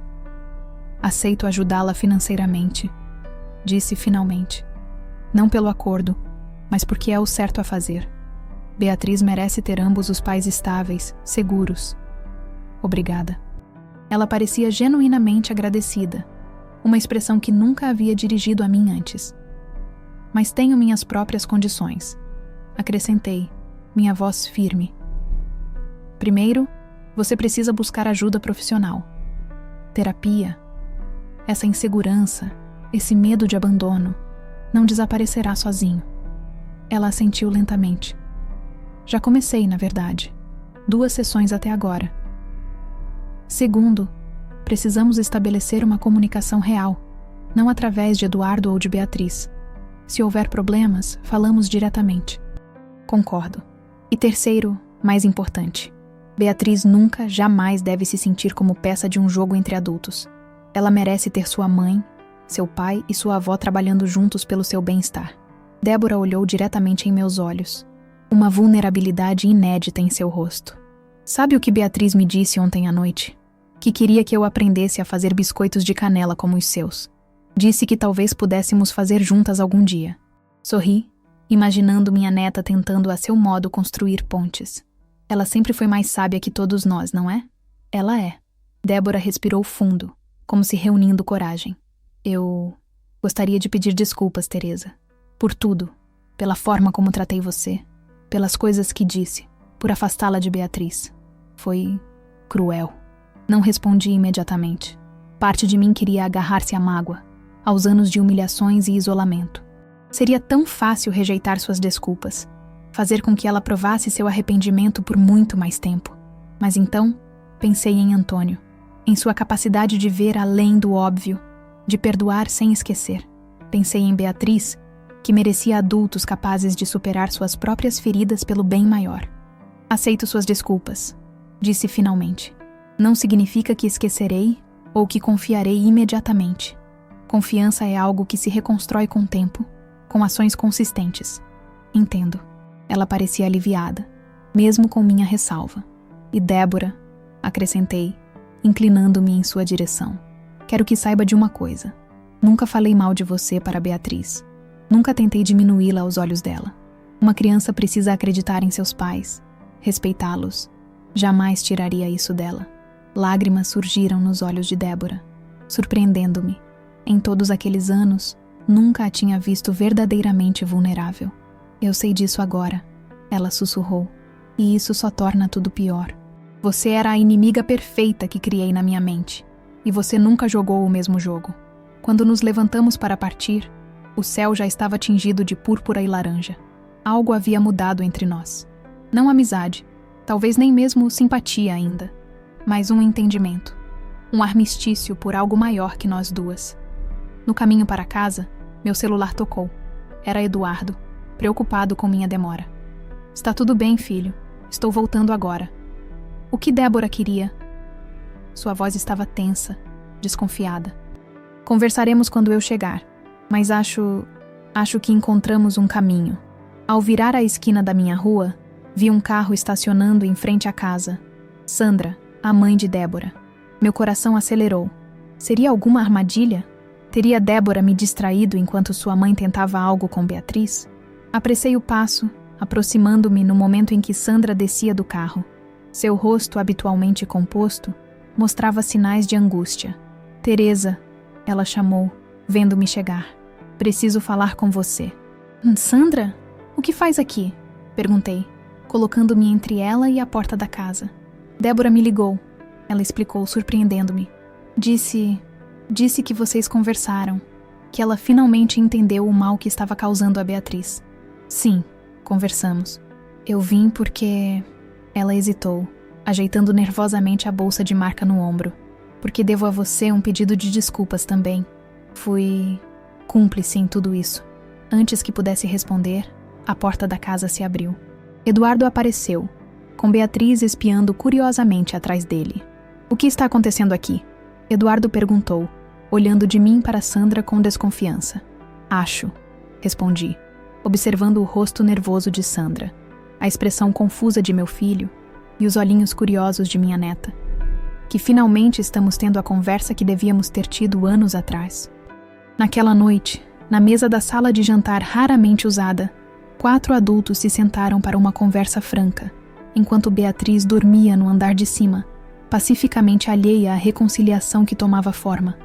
Aceito ajudá-la financeiramente, disse finalmente. Não pelo acordo, mas porque é o certo a fazer. Beatriz merece ter ambos os pais estáveis, seguros. Obrigada. Ela parecia genuinamente agradecida, uma expressão que nunca havia dirigido a mim antes. Mas tenho minhas próprias condições, acrescentei, minha voz firme. Primeiro, você precisa buscar ajuda profissional. Terapia. Essa insegurança, esse medo de abandono, não desaparecerá sozinho. Ela assentiu lentamente. Já comecei, na verdade. 2 sessões até agora. Segundo, precisamos estabelecer uma comunicação real, não através de Eduardo ou de Beatriz. Se houver problemas, falamos diretamente. Concordo. E terceiro, mais importante, Beatriz nunca, jamais deve se sentir como peça de um jogo entre adultos. Ela merece ter sua mãe, seu pai e sua avó trabalhando juntos pelo seu bem-estar. Débora olhou diretamente em meus olhos, uma vulnerabilidade inédita em seu rosto. Sabe o que Beatriz me disse ontem à noite? Que queria que eu aprendesse a fazer biscoitos de canela como os seus. Disse que talvez pudéssemos fazer juntas algum dia. Sorri, imaginando minha neta tentando a seu modo construir pontes. Ela sempre foi mais sábia que todos nós, não é? Ela é. Débora respirou fundo, como se reunindo coragem. Eu gostaria de pedir desculpas, Teresa. Por tudo. Pela forma como tratei você. Pelas coisas que disse. Por afastá-la de Beatriz. Foi cruel. Não respondi imediatamente. Parte de mim queria agarrar-se à mágoa, aos anos de humilhações e isolamento. Seria tão fácil rejeitar suas desculpas, fazer com que ela provasse seu arrependimento por muito mais tempo. Mas então, pensei em Antônio, em sua capacidade de ver além do óbvio, de perdoar sem esquecer. Pensei em Beatriz, que merecia adultos capazes de superar suas próprias feridas pelo bem maior. Aceito suas desculpas, disse finalmente. Não significa que esquecerei ou que confiarei imediatamente. Confiança é algo que se reconstrói com o tempo, com ações consistentes. Entendo. Ela parecia aliviada, mesmo com minha ressalva. E Débora, acrescentei, inclinando-me em sua direção. Quero que saiba de uma coisa. Nunca falei mal de você para Beatriz. Nunca tentei diminuí-la aos olhos dela. Uma criança precisa acreditar em seus pais, respeitá-los. Jamais tiraria isso dela. Lágrimas surgiram nos olhos de Débora, surpreendendo-me. Em todos aqueles anos, nunca a tinha visto verdadeiramente vulnerável. Eu sei disso agora, ela sussurrou. E isso só torna tudo pior. Você era a inimiga perfeita que criei na minha mente. E você nunca jogou o mesmo jogo. Quando nos levantamos para partir, o céu já estava tingido de púrpura e laranja. Algo havia mudado entre nós. Não amizade, talvez nem mesmo simpatia ainda, mas um entendimento. Um armistício por algo maior que nós duas. No caminho para casa, meu celular tocou. Era Eduardo, preocupado com minha demora. Está tudo bem, filho. Estou voltando agora. O que Débora queria? Sua voz estava tensa, desconfiada. Conversaremos quando eu chegar, mas acho que encontramos um caminho. Ao virar a esquina da minha rua, vi um carro estacionando em frente à casa. Sandra, a mãe de Débora. Meu coração acelerou. Seria alguma armadilha? Teria Débora me distraído enquanto sua mãe tentava algo com Beatriz? Apressei o passo, aproximando-me no momento em que Sandra descia do carro. Seu rosto, habitualmente composto, mostrava sinais de angústia. Teresa, ela chamou, vendo-me chegar. Preciso falar com você. Sandra? O que faz aqui? Perguntei, colocando-me entre ela e a porta da casa. Débora me ligou. Ela explicou, surpreendendo-me. Disse que vocês conversaram, que ela finalmente entendeu o mal que estava causando a Beatriz. Sim, conversamos. Eu vim porque... Ela hesitou, ajeitando nervosamente a bolsa de marca no ombro. Porque devo a você um pedido de desculpas também. Fui cúmplice em tudo isso. Antes que pudesse responder, a porta da casa se abriu. Eduardo apareceu, com Beatriz espiando curiosamente atrás dele. O que está acontecendo aqui? Eduardo perguntou, olhando de mim para Sandra com desconfiança. Acho, respondi, observando o rosto nervoso de Sandra, a expressão confusa de meu filho e os olhinhos curiosos de minha neta. Que finalmente estamos tendo a conversa que devíamos ter tido anos atrás. Naquela noite, na mesa da sala de jantar raramente usada, 4 adultos se sentaram para uma conversa franca, enquanto Beatriz dormia no andar de cima, pacificamente alheia à reconciliação que tomava forma.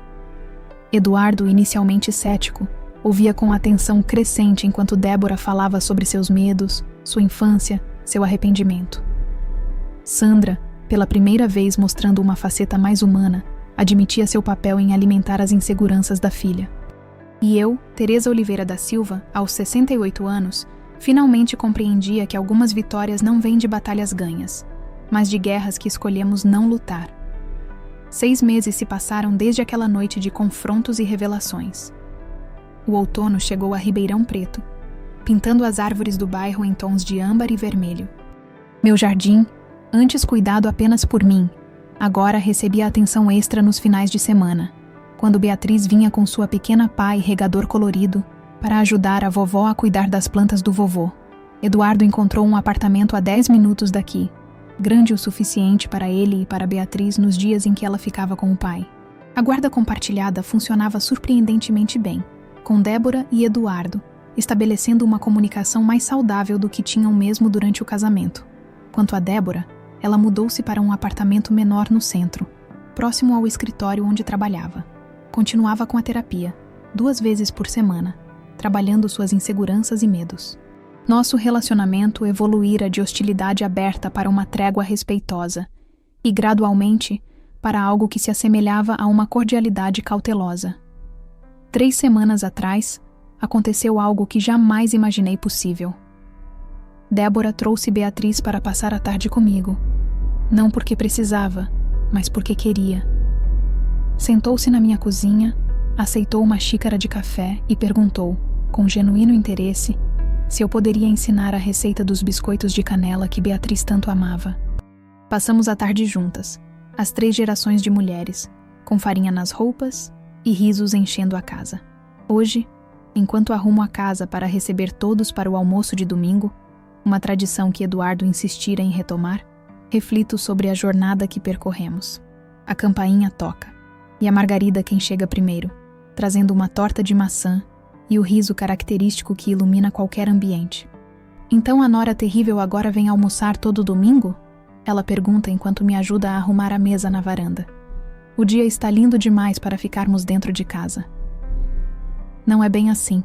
Eduardo, inicialmente cético, ouvia com atenção crescente enquanto Débora falava sobre seus medos, sua infância, seu arrependimento. Sandra, pela primeira vez mostrando uma faceta mais humana, admitia seu papel em alimentar as inseguranças da filha. E eu, Teresa Oliveira da Silva, aos 68 anos, finalmente compreendia que algumas vitórias não vêm de batalhas ganhas, mas de guerras que escolhemos não lutar. 6 meses se passaram desde aquela noite de confrontos e revelações. O outono chegou a Ribeirão Preto, pintando as árvores do bairro em tons de âmbar e vermelho. Meu jardim, antes cuidado apenas por mim, agora recebia atenção extra nos finais de semana, quando Beatriz vinha com sua pequena pá e regador colorido para ajudar a vovó a cuidar das plantas do vovô. Eduardo encontrou um apartamento a 10 minutos daqui, grande o suficiente para ele e para Beatriz nos dias em que ela ficava com o pai. A guarda compartilhada funcionava surpreendentemente bem, com Débora e Eduardo, estabelecendo uma comunicação mais saudável do que tinham mesmo durante o casamento. Quanto a Débora, ela mudou-se para um apartamento menor no centro, próximo ao escritório onde trabalhava. Continuava com a terapia, 2 vezes por semana, trabalhando suas inseguranças e medos. Nosso relacionamento evoluíra de hostilidade aberta para uma trégua respeitosa e, gradualmente, para algo que se assemelhava a uma cordialidade cautelosa. 3 semanas atrás, aconteceu algo que jamais imaginei possível. Débora trouxe Beatriz para passar a tarde comigo, não porque precisava, mas porque queria. Sentou-se na minha cozinha, aceitou uma xícara de café e perguntou, com genuíno interesse, se eu poderia ensinar a receita dos biscoitos de canela que Beatriz tanto amava. Passamos a tarde juntas, as 3 gerações de mulheres, com farinha nas roupas e risos enchendo a casa. Hoje, enquanto arrumo a casa para receber todos para o almoço de domingo, uma tradição que Eduardo insistira em retomar, reflito sobre a jornada que percorremos. A campainha toca, e a Margarida quem chega primeiro, trazendo uma torta de maçã e o riso característico que ilumina qualquer ambiente. Então a nora terrível agora vem almoçar todo domingo? Ela pergunta enquanto me ajuda a arrumar a mesa na varanda. O dia está lindo demais para ficarmos dentro de casa. Não é bem assim,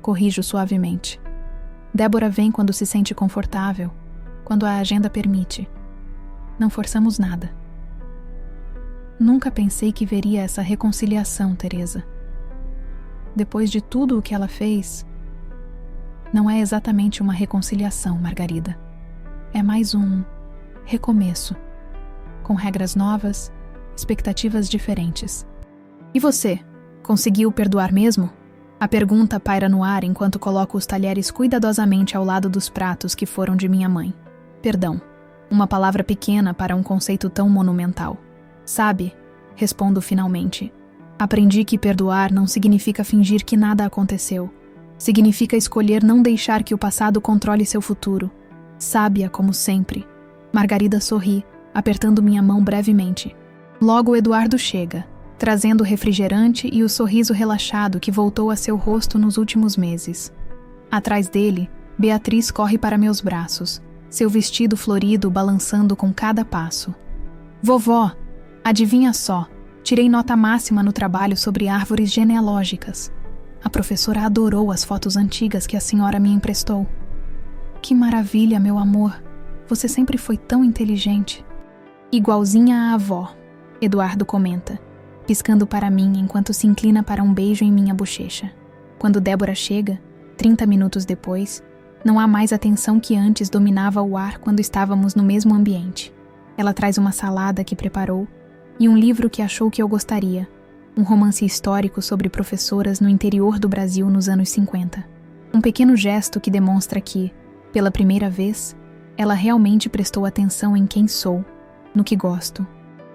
corrijo suavemente. Débora vem quando se sente confortável, quando a agenda permite. Não forçamos nada. Nunca pensei que veria essa reconciliação, Teresa. Depois de tudo o que ela fez, não é exatamente uma reconciliação, Margarida. É mais um recomeço, com regras novas, expectativas diferentes. E você, conseguiu perdoar mesmo? A pergunta paira no ar enquanto coloco os talheres cuidadosamente ao lado dos pratos que foram de minha mãe. Perdão, uma palavra pequena para um conceito tão monumental. Sabe, respondo finalmente, aprendi que perdoar não significa fingir que nada aconteceu. Significa escolher não deixar que o passado controle seu futuro. Sábia como sempre. Margarida sorri, apertando minha mão brevemente. Logo Eduardo chega, trazendo o refrigerante e o sorriso relaxado que voltou a seu rosto nos últimos meses. Atrás dele, Beatriz corre para meus braços, seu vestido florido balançando com cada passo. Vovó, adivinha só, tirei nota máxima no trabalho sobre árvores genealógicas. A professora adorou as fotos antigas que a senhora me emprestou. Que maravilha, meu amor. Você sempre foi tão inteligente. Igualzinha à avó, Eduardo comenta, piscando para mim enquanto se inclina para um beijo em minha bochecha. Quando Débora chega, 30 minutos depois, não há mais a tensão que antes dominava o ar quando estávamos no mesmo ambiente. Ela traz uma salada que preparou e um livro que achou que eu gostaria, um romance histórico sobre professoras no interior do Brasil nos anos 50. Um pequeno gesto que demonstra que, pela primeira vez, ela realmente prestou atenção em quem sou, no que gosto.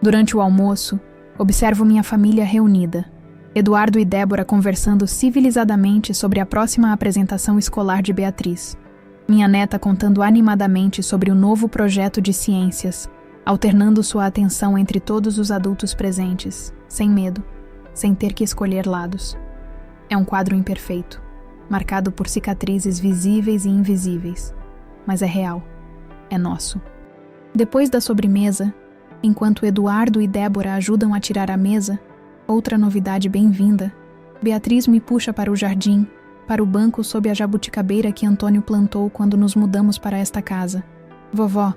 Durante o almoço, observo minha família reunida. Eduardo e Débora conversando civilizadamente sobre a próxima apresentação escolar de Beatriz. Minha neta contando animadamente sobre o novo projeto de ciências, alternando sua atenção entre todos os adultos presentes, sem medo, sem ter que escolher lados. É um quadro imperfeito, marcado por cicatrizes visíveis e invisíveis, mas é real, é nosso. Depois da sobremesa, enquanto Eduardo e Débora ajudam a tirar a mesa, outra novidade bem-vinda, Beatriz me puxa para o jardim, para o banco sob a jabuticabeira que Antônio plantou quando nos mudamos para esta casa. Vovó,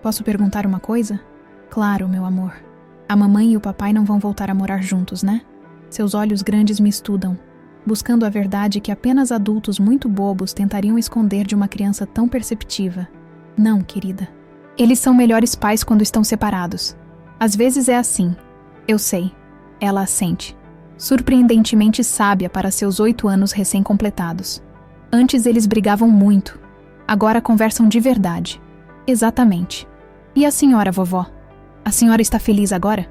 posso perguntar uma coisa? Claro, meu amor. A mamãe e o papai não vão voltar a morar juntos, né? Seus olhos grandes me estudam, buscando a verdade que apenas adultos muito bobos tentariam esconder de uma criança tão perceptiva. Não, querida. Eles são melhores pais quando estão separados. Às vezes é assim. Eu sei. Ela assente. Surpreendentemente sábia para seus 8 anos recém-completados. Antes eles brigavam muito. Agora conversam de verdade. Exatamente. E a senhora, vovó? A senhora está feliz agora?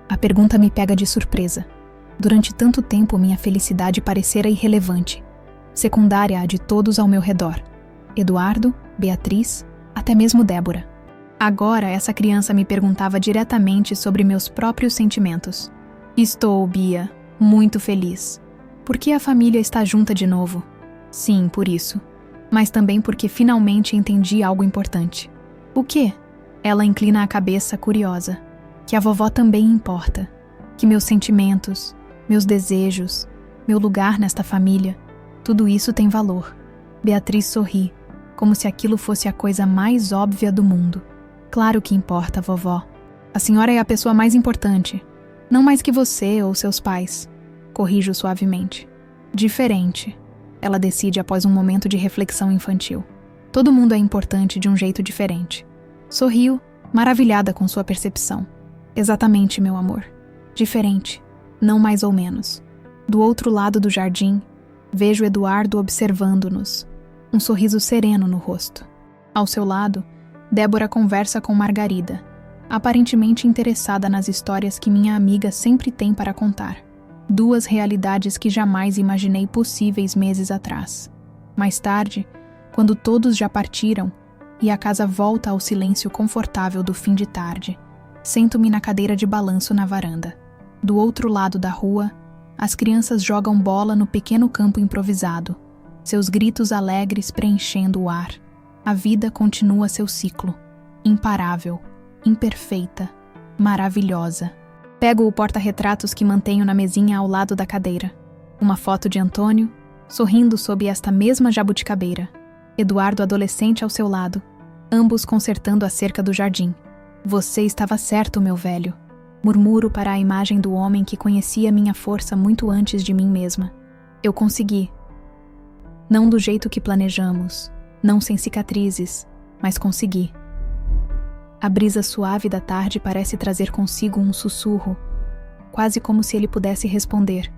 A pergunta me pega de surpresa. Durante tanto tempo minha felicidade parecera irrelevante. Secundária à de todos ao meu redor. Eduardo, Beatriz, até mesmo Débora. Agora essa criança me perguntava diretamente sobre meus próprios sentimentos. Estou, Bia, muito feliz. Porque a família está junta de novo. Sim, por isso. Mas também porque finalmente entendi algo importante. O quê? Ela inclina a cabeça, curiosa. Que a vovó também importa. Que meus sentimentos, meus desejos, meu lugar nesta família, tudo isso tem valor. Beatriz sorri, como se aquilo fosse a coisa mais óbvia do mundo. Claro que importa, vovó. A senhora é a pessoa mais importante. Não mais que você ou seus pais. Corrijo suavemente. Diferente. Ela decide após um momento de reflexão infantil. Todo mundo é importante de um jeito diferente. Sorriu, maravilhada com sua percepção. Exatamente, meu amor. Diferente. Não mais ou menos. Do outro lado do jardim, vejo Eduardo observando-nos. Um sorriso sereno no rosto. Ao seu lado, Débora conversa com Margarida, aparentemente interessada nas histórias que minha amiga sempre tem para contar. 2 realidades que jamais imaginei possíveis meses atrás. Mais tarde, quando todos já partiram e a casa volta ao silêncio confortável do fim de tarde, sento-me na cadeira de balanço na varanda. Do outro lado da rua, as crianças jogam bola no pequeno campo improvisado, seus gritos alegres preenchendo o ar. A vida continua seu ciclo, imparável, imperfeita, maravilhosa. Pego o porta-retratos que mantenho na mesinha ao lado da cadeira. Uma foto de Antônio, sorrindo sob esta mesma jabuticabeira. Eduardo adolescente ao seu lado, ambos consertando a cerca do jardim. Você estava certo, meu velho. Murmuro para a imagem do homem que conhecia minha força muito antes de mim mesma. Eu consegui. Não do jeito que planejamos, não sem cicatrizes, mas consegui. A brisa suave da tarde parece trazer consigo um sussurro, quase como se ele pudesse responder.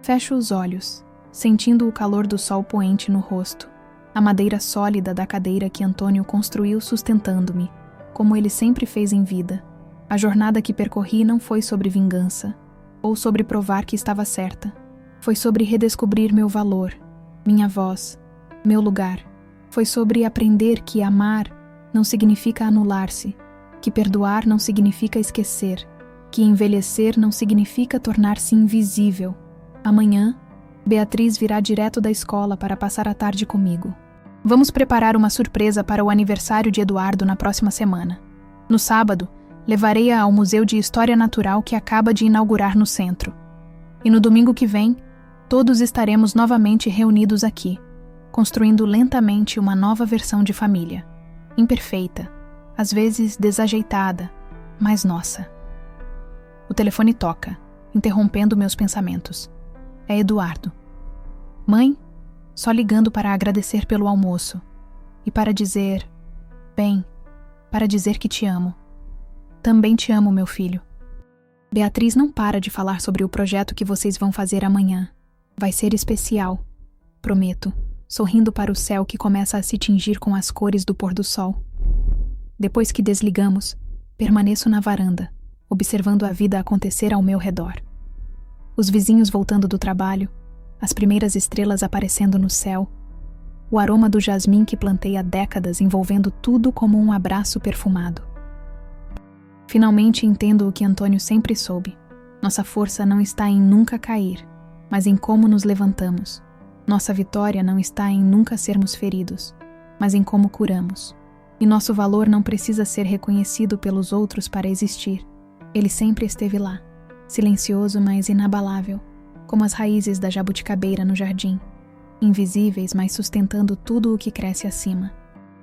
Fecho os olhos, sentindo o calor do sol poente no rosto, a madeira sólida da cadeira que Antônio construiu sustentando-me, como ele sempre fez em vida. A jornada que percorri não foi sobre vingança, ou sobre provar que estava certa. Foi sobre redescobrir meu valor, minha voz, meu lugar. Foi sobre aprender que amar não significa anular-se, que perdoar não significa esquecer, que envelhecer não significa tornar-se invisível. Amanhã, Beatriz virá direto da escola para passar a tarde comigo. Vamos preparar uma surpresa para o aniversário de Eduardo na próxima semana. No sábado, levarei-a ao Museu de História Natural que acaba de inaugurar no centro. E no domingo que vem, todos estaremos novamente reunidos aqui, construindo lentamente uma nova versão de família. Imperfeita, às vezes desajeitada, mas nossa. O telefone toca, interrompendo meus pensamentos. É Eduardo. Mãe, só ligando para agradecer pelo almoço. E para dizer... Bem, para dizer que te amo. Também te amo, meu filho. Beatriz não para de falar sobre o projeto que vocês vão fazer amanhã. Vai ser especial. Prometo, sorrindo para o céu que começa a se tingir com as cores do pôr do sol. Depois que desligamos, permaneço na varanda, observando a vida acontecer ao meu redor. Os vizinhos voltando do trabalho, as primeiras estrelas aparecendo no céu, o aroma do jasmim que plantei há décadas envolvendo tudo como um abraço perfumado. Finalmente entendo o que Antônio sempre soube. Nossa força não está em nunca cair, mas em como nos levantamos. Nossa vitória não está em nunca sermos feridos, mas em como curamos. E nosso valor não precisa ser reconhecido pelos outros para existir. Ele sempre esteve lá, silencioso mas inabalável, como as raízes da jabuticabeira no jardim, invisíveis mas sustentando tudo o que cresce acima.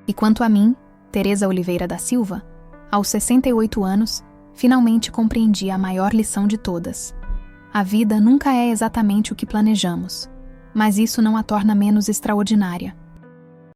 E quanto a mim, Teresa Oliveira da Silva, aos 68 anos, finalmente compreendi a maior lição de todas. A vida nunca é exatamente o que planejamos, mas isso não a torna menos extraordinária.